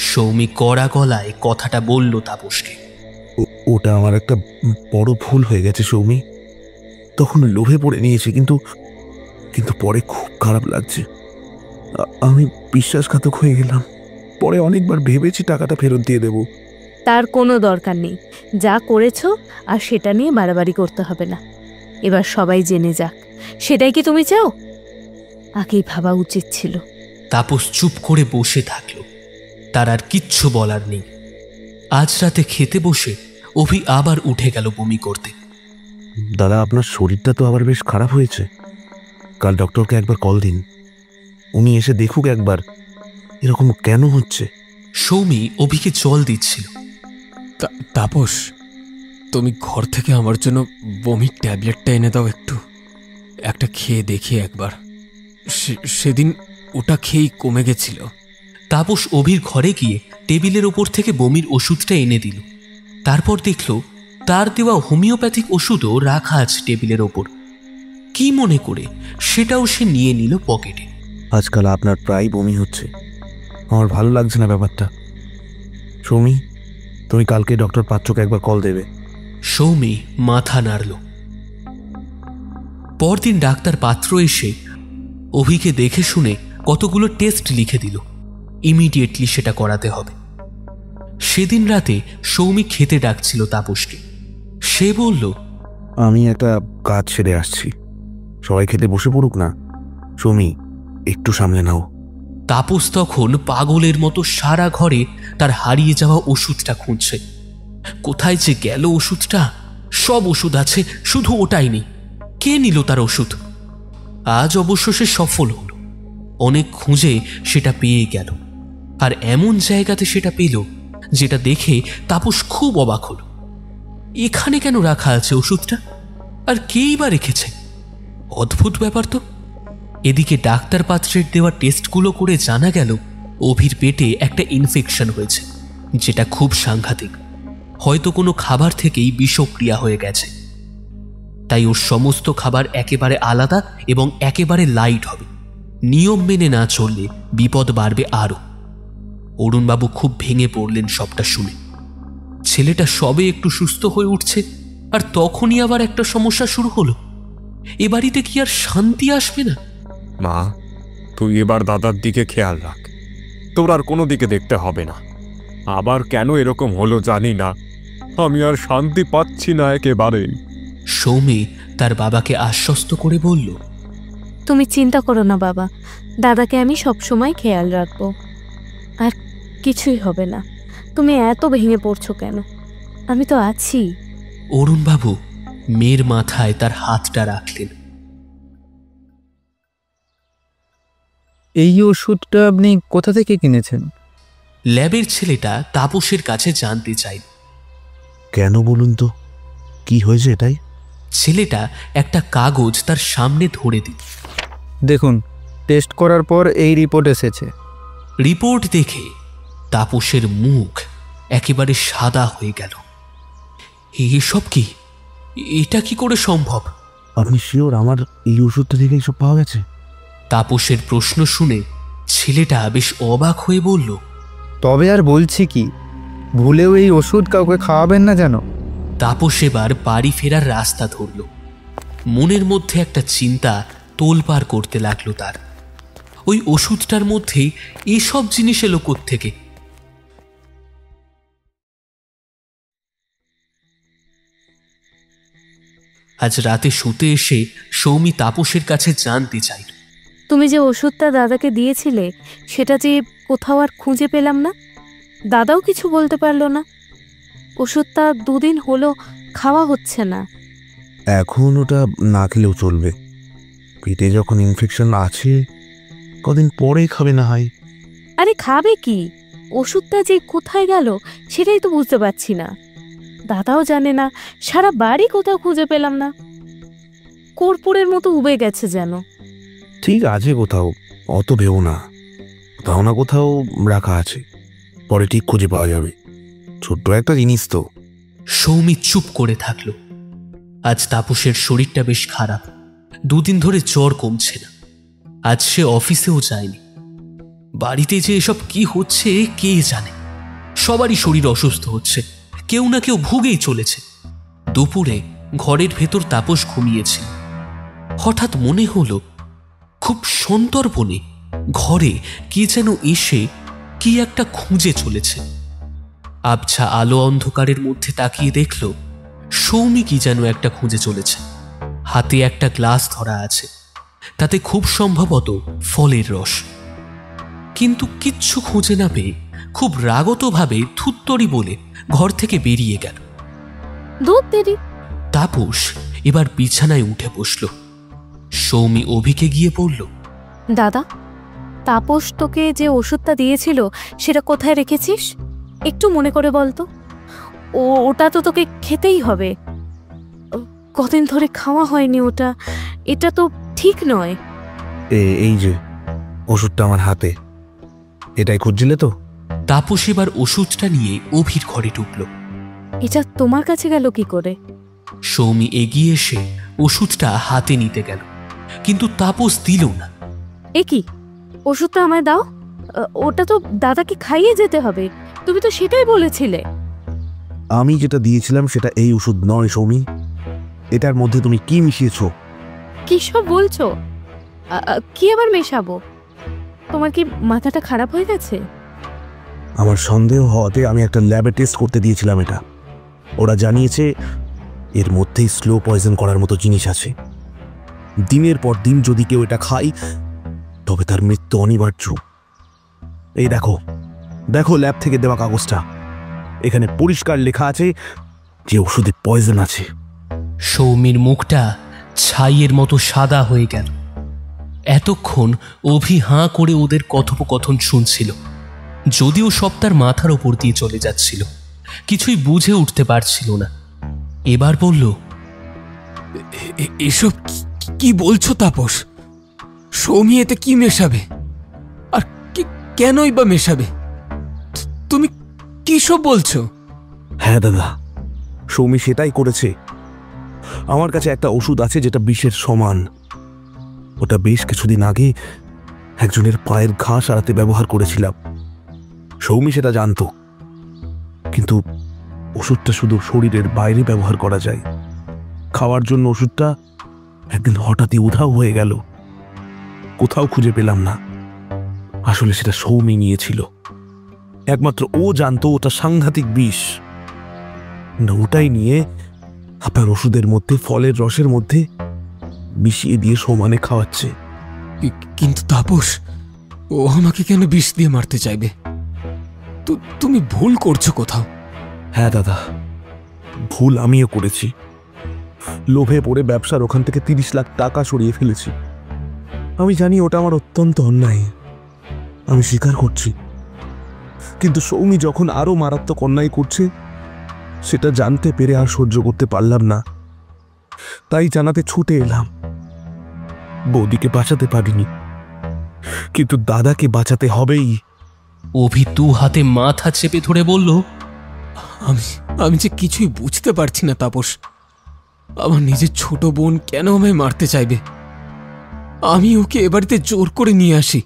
B: সৌমি কড়া গলায় কথাটা বলল তাপসকে।
F: ওটা আমার একটা বড় ভুল হয়ে গেছে সৌমি। তখন লোভে পড়ে নিয়েছি, কিন্তু কিন্তু পরে খুব খারাপ লাগছে। আমি বিশ্বাসঘাতক হয়ে গেলাম। পরে অনেকবার ভেবেছি টাকাটা ফেরত দিয়ে দেব।
E: তার কোনো দরকার নেই। যা করেছো আর সেটা নিয়ে বাড়াবাড়ি করতে হবে না। এবার সবাই জেনে যাক। সেটাই কি তুমি চাও? আগেই ভাবা উচিত ছিল।
B: তাপস চুপ করে বসে থাকলো। তার আর কিচ্ছু বলার নেই। আজ রাতে খেতে বসে অভি আবার উঠে গেল বমি করতে।
F: দাদা, আপনার শরীরটা তো আবার বেশ খারাপ হয়েছে। কাল ডক্টরকে একবার কল দিন, উনি এসে দেখুক একবার এরকম কেন হচ্ছে।
B: সৌমি অভিকে জল দিচ্ছিল।
A: তাপস, তুমি ঘর থেকে আমার জন্য বমির ট্যাবলেটটা এনে দাও একটু। একটা খেয়ে দেখি একবার। সেদিন ওটা খেয়েই কমে গেছিল।
B: তাপস অভির ঘরে গিয়ে টেবিলের ওপর থেকে বমির ওষুধটা এনে দিল। তারপর দেখল তার দেওয়া হোমিওপ্যাথিক ওষুধও রাখা আছে টেবিলের ওপর। কি মনে করে সেটাও সে নিয়ে নিল পকেটে।
F: আজকাল আপনার প্রায় বমি হচ্ছে, আমার ভালো লাগছে না ব্যাপারটা। সৌমি, তুমি কালকে ডক্টর পাত্রকে একবার কল দেবে।
B: সৌমি মাথা নাড়ল। পরদিন ডাক্তার পাত্র এসে অভিকে দেখে শুনে কতগুলো টেস্ট লিখে দিল। ইমিডিয়েটলি সেটা করাতে হবে। সেদিন রাতে সৌমি খেতে ডাকছিল তাপসকে। সে বলল,
F: আমি একটা কাজ ছেড়ে আসছি, সবাই খেতে বসে পড়ুক না। সৌমি, একটু সামলে নাও।
B: তাপস তখন পাগলের মতো সারা ঘরে তার হারিয়ে যাওয়া ওষুধটা খুঁজছে। কোথায় যে গেল ওষুধটা? সব ওষুধ আছে, শুধু ওটাই নেই। কে নিল তার ওষুধ? আজ অবশ্য সে সফল হল। অনেক খুঁজে সেটা পেয়ে গেল, আর এমন জায়গাতে সেটা পেল যেটা দেখে তাপস খুব অবাক হল। এখানে কেন রাখা আছে ওষুধটা? আর কেই বা রেখেছে? অদ্ভুত ব্যাপার তো। এদিকে ডাক্তার পাত্রের দেওয়া টেস্টগুলো করে জানা গেল অভির পেটে একটা ইনফেকশন হয়েছে, যেটা খুব সাংঘাতিক। হয়তো কোনো খাবার থেকেই বিষক্রিয়া হয়ে গেছে। তাই ওর সমস্ত খাবার একেবারে আলাদা এবং একেবারে লাইট হবে। নিয়ম মেনে না চললে বিপদ বাড়বে আরও। অরুণবাবু খুব ভেঙে পড়লেন সবটা শুনে। ছেলেটা সবে একটু সুস্থ হয়ে উঠছে, আর তখনই আবার একটা সমস্যা শুরু হলো। এ বাড়িতে কি আর শান্তি আসবে না?
D: মা, তুই এবার দাদার দিকে খেয়াল রাখ। তোর আর কোনো দিকে দেখতে হবে না। আবার কেন এরকম হলো জানি না, আমি আর শান্তি পাচ্ছি না একেবারে।
B: সৌমি তার বাবাকে আশ্বস্ত করে বলল,
E: তুমি চিন্তা করো না বাবা, দাদাকে আমি সবসময় খেয়াল রাখবো। আর কিছুই হবে না। তুমি এত ভেঙে পড়ছো কেন? আমি তো আছি।
B: অরুণবাবু মেয়ের মাথায় তার হাতটা রাখলেন।
H: এই ওষুধটা আপনি কোথা থেকে কিনেছেন?
B: ল্যাবের ছেলেটা তাপসের কাছে জানতে চাইল।
F: কেন বলুন তো, কি হয়েছে এটাই?
B: ছেলেটা একটা কাগজ তার সামনে ধরে দিল।
H: দেখুন, টেস্ট করার পর এই রিপোর্ট এসেছে।
B: রিপোর্ট দেখে তাপসের মুখ একেবারে সাদা হয়ে গেল। এসব কি? এটা কি করে সম্ভব?
F: আপনি শিওর আমার এই ওষুধটা থেকে এইসব পাওয়া গেছে?
B: তাপসের প্রশ্ন শুনে ছেলেটা বেশ অবাক হয়ে বলল,
H: তবে আর বলছি কি, ভুলেও এই ওষুধ কাউকে খাওয়াবেন না যেন।
B: তাপস এবার বাড়ি ফেরার রাস্তা ধরল। মনের মধ্যে একটা চিন্তা তোলপাড় করতে লাগলো তার। ওই ওষুধটার মধ্যেই এসব জিনিস এলো কোত্থেকে? আজ রাতে শুতে এসে সৌমি তাপসের কাছে জানতে চাইল,
E: তুমি যে ওষুধটা দাদাকে দিয়েছিলে, সেটা যে কোথাও আর খুঁজে পেলাম না। দাদাও কিছু বলতে পারলো না। ওষুধটা 2 দিন হলো খাওয়া হচ্ছে না।
F: এখন ওটা না খেলেও চলবে। পেটে যখন ইনফেকশন আছে কদিন পরে খাবে না হয়।
E: আরে খাবে কি? ওষুধটা যে কোথায় গেল সেটাই তো বুঝতে পারছি না। দাদাও জানে না, সারা বাড়ি কোথাও খুঁজে পেলাম না। কর্পূরের মতো উবে গেছে যেন।
F: ঠিক আছে কোথাও, অত ভেবো না, কোথাও না কোথাও রাখা আছে, পরে ঠিক খুঁজে পাওয়া যাবে। ছোট্ট একটা জিনিস তো।
B: সৌমি চুপ করে থাকলো। আজ তাপসের শরীরটা বেশ খারাপ, দুদিন ধরে জ্বর কমছে না। আজ সে অফিসেও যায়নি। বাড়িতে যে এসব কি হচ্ছে কে জানে। সবারই শরীর অসুস্থ হচ্ছে, কেউ না কেউ ভুগেই চলেছে। দুপুরে ঘরের ভেতর তাপস ঘুমিয়েছিল। হঠাৎ মনে হলো খুব সন্তর্পণে ঘরে কে যেন এসে কি একটা খুঁজে চলেছে। আবছা আলো অন্ধকারের মধ্যে তাকিয়ে দেখল সৌমি কি যেন একটা খুঁজে চলেছে। হাতে একটা গ্লাস ধরা আছে, তাতে খুব সম্ভবত ফলের রস। কিন্তু কিচ্ছু খুঁজে না পেয়ে খুব রাগতভাবে থুত্তরি বলে ঘর থেকে বেরিয়ে গেল।
E: দুধ দেরি।
B: তাপস এবার বিছানায় উঠে বসল। সৌমি অভিকে গিয়ে বলল,
E: দাদা, তাপস তোকে যে ওষুধটা দিয়েছিল সেটা কোথায় রেখেছিস? একটু মনে করে বলতো। ওটা তো তোকে খেতেই হবে। কদিন ধরে খাওয়া হয়নি ওটা, এটা তো ঠিক নয়।
F: এই যে ওষুধটা আমার হাতে, এটাই খুঁজছিলে তো?
B: তাপস এবার ওষুধটা নিয়ে অভির ঘরে ঢুকল।
E: এটা তোমার কাছে গেল কি করে?
B: সৌমি এগিয়ে এসে ওষুধটা হাতে নিতে গেল, কিন্তু তাপস দিল না।
E: এ কি, ওষুধটা আমায় দাও। ওটা তো দাদাকে খাইয়ে যেতে হবে, তুমি তো সেটাই বলেছিলে।
F: আমি যেটা দিয়েছিলাম সেটা এই ওষুধ নয় সৌমি। এটার মধ্যে তুমি কি মিশিয়েছো?
E: কি সব বলছো? কি আবার মেশাবো? তোমার কি মাথাটা খারাপ হয়ে গেছে?
F: আমার সন্দেহ হওয়াতে আমি একটা ল্যাবে টেস্ট করতে দিয়েছিলাম এটা। ওরা জানিয়েছে এর মধ্যেই স্লো পয়জন করার মতো জিনিস আছে। দিনের পর দিন যদি কেউ এটা খায় তবে তার মৃত্যু অনিবার্য। এই দেখো দেখো ল্যাব থেকে দেওয়া কাগজটা, এখানে পরিষ্কার লেখা আছে যে ওষুধে পয়জন আছে।
B: সৌমির মুখটা ছাইয়ের মতো সাদা হয়ে গেল। এতক্ষণ অভি হাঁ করে ওদের কথোপকথন শুনছিল, যদিও সব তার মাথার ওপর দিয়ে চলে যাচ্ছিল, কিছুই বুঝে উঠতে পারছিল না। এবার বলল,
A: এসব কি বলছো তাপস? সৌমি এতে কি মেশাবে? আর কেনই বা মেশাবে? তুমি কি সব বলছো?
F: হ্যাঁ দাদা, সৌমি সেটাই করেছে। আমার কাছে একটা ওষুধ আছে যেটা বিষের সমান। ওটা বেশ কিছুদিন আগে একজনের পায়ের ঘা সারাতে ব্যবহার করেছিলাম। সৌমি সেটা জানতো, কিন্তু ওষুধটা শুধু শরীরের বাইরে ব্যবহার করা যায়। খাওয়ার জন্য ওষুধটা একদিন হঠাৎই উধাও হয়ে গেল, কোথাও খুঁজে পেলাম না। আসলে সেটা সৌমি নিয়েছিল, একমাত্র ও জানতো ওটা সাংঘাতিক বিষ। ওটাই নিয়ে আপনার ওষুধের মধ্যে ফলের রসের মধ্যে মিশিয়ে দিয়ে সমানে খাওয়াচ্ছে।
A: কিন্তু তাপস, ও আমাকে কেন বিষ দিয়ে মারতে চাইবে? তুমি ভুল করছো কোথাও।
F: হ্যাঁ দাদা, ভুল আমিও করেছি। লোভে পড়ে ব্যবসার ওখান থেকে 30 লাখ টাকা সরিয়ে ফেলেছি। আমি জানি ওটা আমার অত্যন্ত অন্যায়, আমি স্বীকার করছি। কিন্তু সৌমি যখন আরো মারাত্মক অন্যায় করছে সেটা জানতে পেরে আর সহ্য করতে পারলাম না, তাই জানাতে ছুটে এলাম। বৌদিকে বাঁচাতে পারিনি, কিন্তু দাদাকে বাঁচাতে হবেই।
B: অভি দু হাতে মাথা চেপে ধরে বলল,
A: আমি যে কিছুই বুঝতে পারছি না তাপস। আমার নিজের ছোট বোন কেন আমায় মারতে চাইবে? আমি ওকে এ বাড়িতে জোর করে নিয়ে আসি,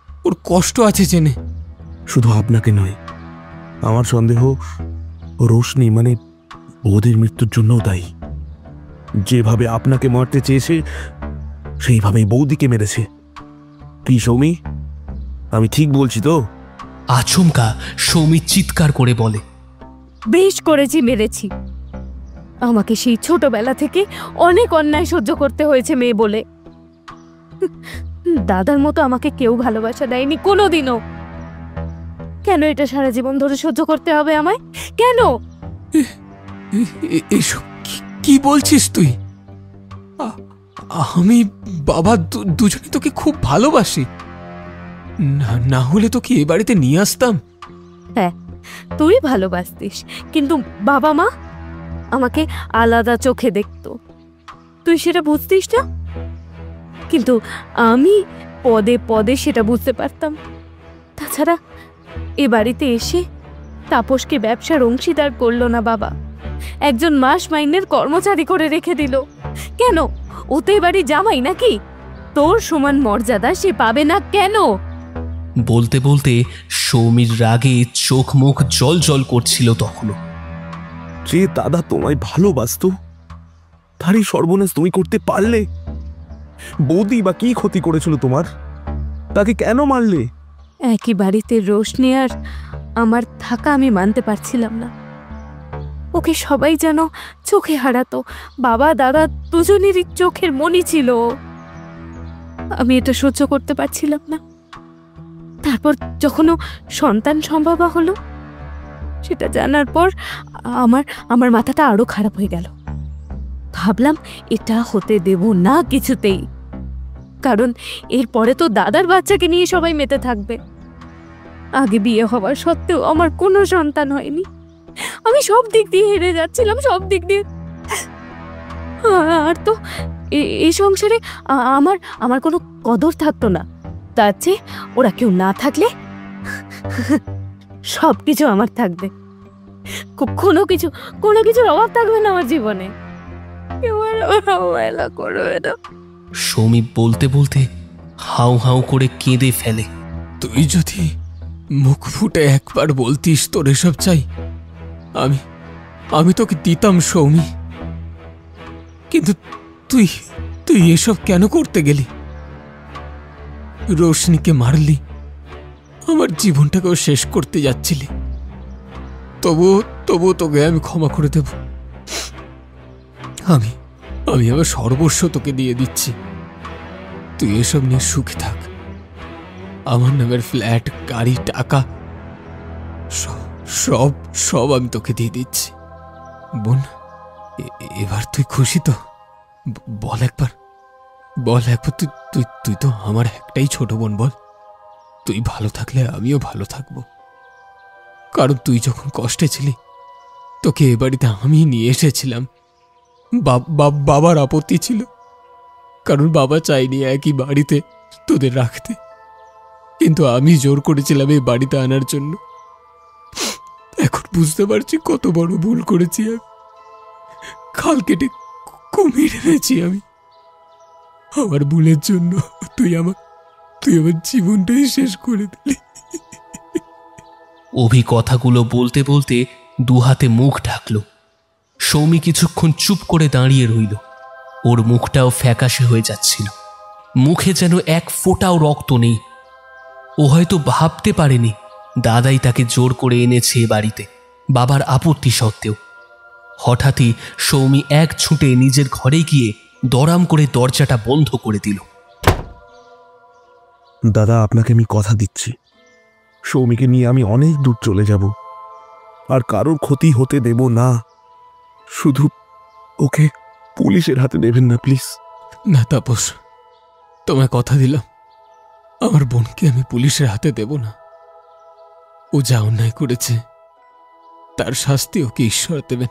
A: ওর কষ্ট আছে জেনে।
F: শুধু আপনাকে নয়, আমার সন্দেহ রোশনি মানে বৌদির মৃত্যুর জন্যও দায়ী। যেভাবে আপনাকে মারতে চেয়েছে সেইভাবেই বৌদিকে মেরেছে। কি সৌমি, আমি ঠিক বলছি তো?
B: আচমকা সৌমি চিৎকার করে বলে,
E: বেশ করেছি, মেরেছি। আমাকে সেই ছোটবেলা থেকে অনেক অন্যায় সহ্য করতে হয়েছে মেয়ে বলে। দাদার মতো আমাকে কেউ ভালোবাসা দেয়নি কোনোদিনও। কেন এটা সারা জীবন ধরে সহ্য করতে হবে আমায়? কেন?
A: এসব কি বলছিস তুই? আমি বাবা দুজনে তোকে খুব ভালোবাসি। না হলে তো কি এ বাড়িতে নিয়ে আসতাম?
E: হ্যাঁ, তুই ভালোবাসতিস, কিন্তু বাবা মা আমাকে আলাদা চোখে দেখতো। তুই সেটা বুঝতিস না, কিন্তু আমি পদে পদে সেটা বুঝতে পারতাম। তাছাড়া এ বাড়িতে এসে তাপসকে ব্যবসার অংশীদার করলো না বাবা, একজন মাস মাইনের কর্মচারী করে রেখে দিল। কেন? ও তো এ বাড়ির জামাই নাকি? তোর সমান মর্যাদা সে পাবে না কেন?
B: বলতে বলতে সৌমির রাগে চোখ মুখ জল জল করছিল তখনও।
F: যে দাদা তোমায় ভালোবাসতো তারই সর্বনাশ তুমি করতে পারলে। বৌদি বা কি ক্ষতি করেছিল তোমার? তাকে কেন মারলে?
E: একই বাড়িতে রোশনি আর আমার থাকা আমি মানতে পারছিলাম না। ওকে সবাই যেন চোখে হারাতো। বাবা দাদা দুজনেরই চোখের মনি ছিল। আমি এটা সহ্য করতে পারছিলাম না। তারপর যখন ও সন্তান সম্ভবা হলো, সেটা জানার পর আমার মাথাটা আরো খারাপ হয়ে গেল। ভাবলাম এটা হতে দেব না কিছুতেই, কারণ এরপরে তো দাদার বাচ্চাকে নিয়ে সবাই মেতে থাকবে। আগে বিয়ে হওয়ার সত্ত্বেও আমার কোনো সন্তান হয়নি। আমি সব দিক দিয়ে হেরে যাচ্ছিলাম, সব দিক দিয়ে। আর তো এই সংসারে আমার কোনো কদর থাকতো না। তার চেয়ে ওরা কেউ না থাকলে সবকিছু আমার থাকবে। কোনো কিছুর অভাব থাকবে না আমার জীবনে। কেউ আর অবহেলা করবে না।
B: সৌমি বলতে বলতে হাউ হাউ করে কেঁদে ফেলে।
A: তুই যদি মুখ ফুটে একবার বলতিস তোর এসব চাই, আমি তোকে দিতাম সৌমি। কিন্তু তুই এসব কেন করতে গেলি? রোশনিকে মারলি, আমার জীবনটাকেও শেষ করতে যাচ্ছিলি। তবুও তোকে আমি ক্ষমা করে দেব। আমি আমার সর্বস্ব তোকে দিয়ে দিচ্ছি। তুই এসব নিয়ে সুখে থাক। আমার নামের ফ্ল্যাট, গাড়ি, টাকা সব আমি তোকে দিয়ে দিচ্ছি। বোন, এবার তুই খুশি তো? বল একবার তুই তো আমার একটাই ছোট বোন। বল, তুই ভালো থাকলে আমিও ভালো থাকবো। কারণ তুই যখন কষ্টে ছিলি, তোকে এ বাড়িতে আমি নিয়ে এসেছিলাম। বাবার আপত্তি ছিল, কারণ বাবা চাইনি একই বাড়িতে তোদের রাখতে, কিন্তু আমি জোর করেছিলাম এই বাড়িতে আনার জন্য। এখন বুঝতে পারছি কত বড় ভুল করেছি আমি। খাল কেটে কুমির এনেছি আমি। আমার ভুলের জন্য তুই আমার জীবনটাই শেষ করে দিলি।
B: অভি কথাগুলো বলতে বলতে দুহাতে মুখ ঢাকল। সৌমি কিছুক্ষণ চুপ করে দাঁড়িয়ে রইল। ওর মুখটাও ফ্যাকাশে হয়ে যাচ্ছিল, মুখে যেন এক ফোঁটাও রক্ত নেই। ও হয়তো ভাবতে পারেনি দাদাই তাকে জোর করে এনেছে এ বাড়িতে, বাবার আপত্তি সত্ত্বেও। হঠাৎই সৌমি এক ছুটে নিজের ঘরে গিয়ে দরাম করে দরজাটা বন্ধ করে দিল।
F: দাদা, আপনাকে আমি কথা দিচ্ছি, সৌমিকে নিয়ে আমি অনেক দূর চলে যাব, আর কারোর ক্ষতি হতে দেব না। শুধু ওকে পুলিশের হাতে দেবেন না প্লিজ।
A: না তাপস, তোমায় কথা দিলাম, আমার বোনকে আমি পুলিশের হাতে দেব না। ও যা অন্যায় করেছে তার শাস্তি ওকে ঈশ্বর দেবেন,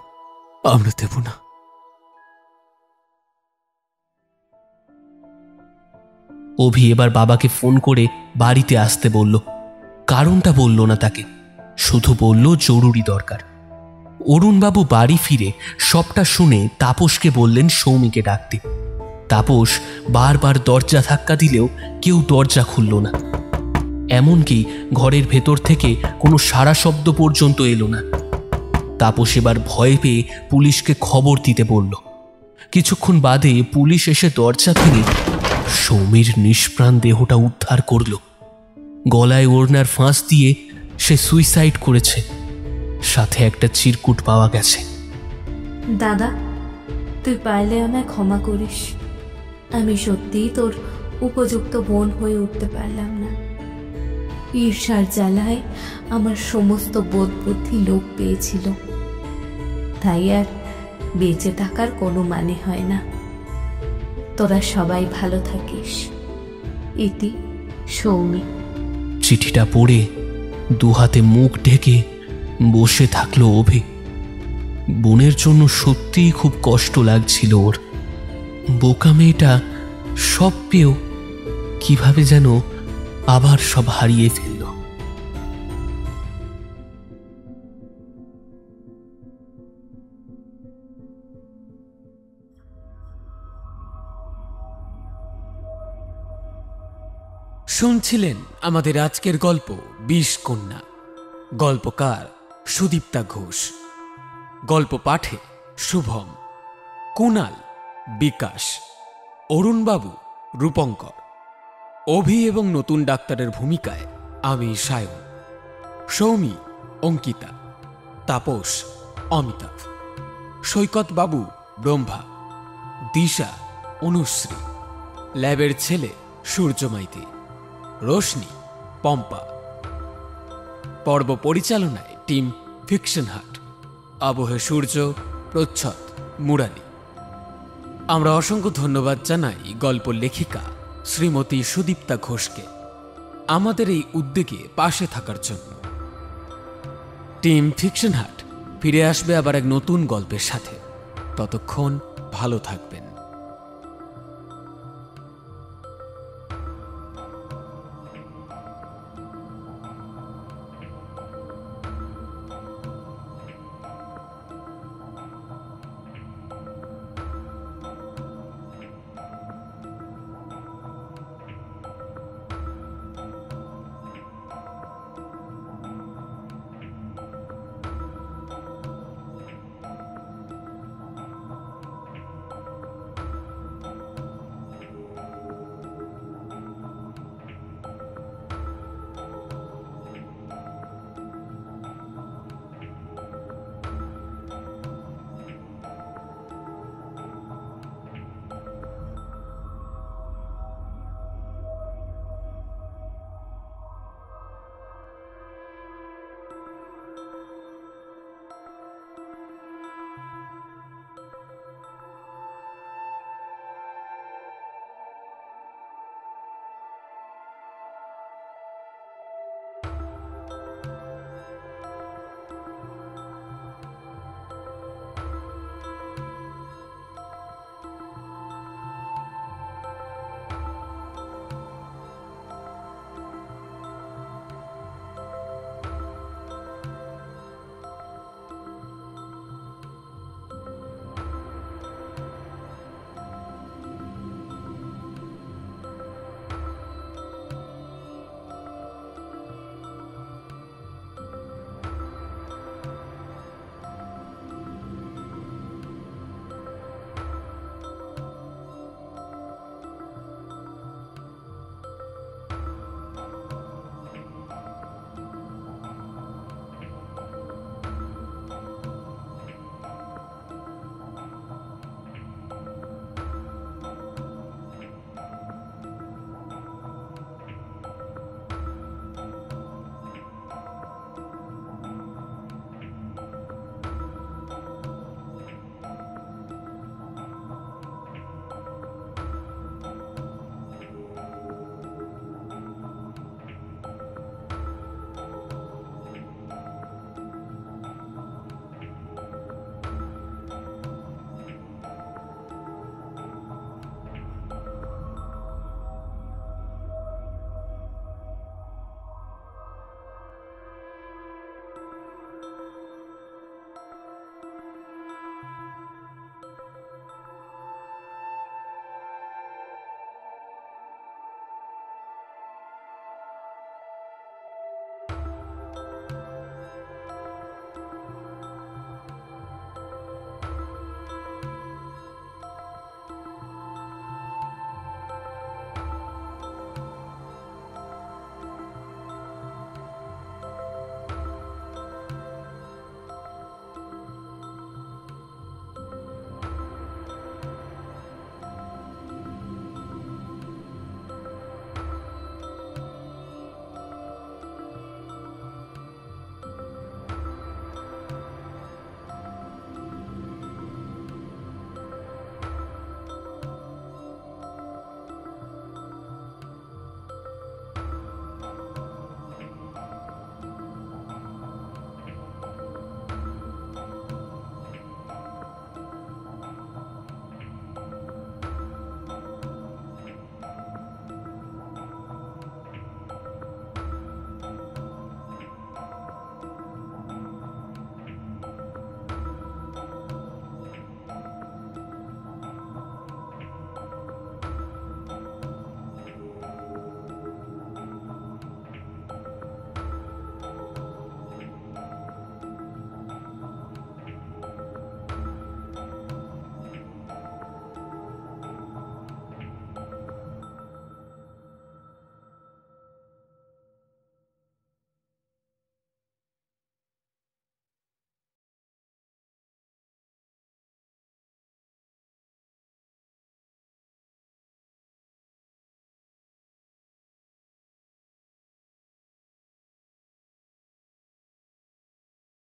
A: আমরা দেব না।
B: অভি এবার বাবাকে ফোন করে বাড়িতে আসতে বলল। কারণটা বলল না তাকে, শুধু বলল জরুরি দরকার। অরুণবাবু বাড়ি ফিরে সবটা শুনে তাপসকে বললেন সৌমিকে ডাকতে। তাপস বারবার দরজা ধাক্কা দিলেও কেউ দরজা খুলল না। এমনকি ঘরের ভেতর থেকে কোনো সাড়া শব্দ পর্যন্ত এলো না। তাপস এবার ভয় পেয়ে পুলিশকে খবর দিতে বলল। কিছুক্ষণ বাদে পুলিশ এসে দরজা ভেঙে সৌমির নিষ্প্রাণ দেহটা উদ্ধার করল। গলায় ওড়নার ফাঁস দিয়ে সে সুইসাইড করেছে, সাথে একটা চিরকুট পাওয়া গেছে।
E: দাদা, তুই পারলে আমায় ক্ষমা করিস। আমি সত্যিই তোর উপযুক্ত বোন হয়ে উঠতে পারলাম না। ঈর্ষার জ্বালায় আমার সমস্ত বোধ বুদ্ধি লোপ পেয়েছিল, তাই আর বেঁচে থাকার কোনো মানে হয় না। তোরা সবাই ভালো থাকিস। ইতি, সৌমি।
B: চিঠিটা পড়ে দুহাতে মুখ ঢেকে বসে থাকলো অভি। বোনের জন্য সত্যিই খুব কষ্ট লাগছিল ওর। বোকা মেয়েটা সব পেয়েও কিভাবে যেন আবার সব হারিয়ে ফেলল।
A: শুনছিলেন আমাদের আজকের গল্প বিষকন্যা। গল্পকার সুদীপ্তা ঘোষ, গল্প পাঠে শুভম, কুনাল, বিকাশ, অরুণবাবু, রূপঙ্কর, অভি এবং নতুন ডাক্তারের ভূমিকায় আমি সায়ন, সৌমি, অঙ্কিতা, তাপস, অমিতাভ, সৈকত বাবু, ব্রহ্মা, দিশা, অনুশ্রী, ল্যাবের ছেলে সূর্যমাইতি, রোশনি, পম্পা। পর্ব পরিচালনায় টিম ফিকশন হাট, আবহে সূর্য, প্রচ্ছদ, মুরালি। আমরা অসংখ্য ধন্যবাদ জানাই গল্প লেখিকা শ্রীমতী সুদীপ্তা ঘোষকে আমাদের এই উদ্যোগে পাশে থাকার জন্য। টিম ফিকশন হাট ফিরে আসবে আবার এক নতুন গল্পের সাথে। ততক্ষণ ভালো থাকবেন।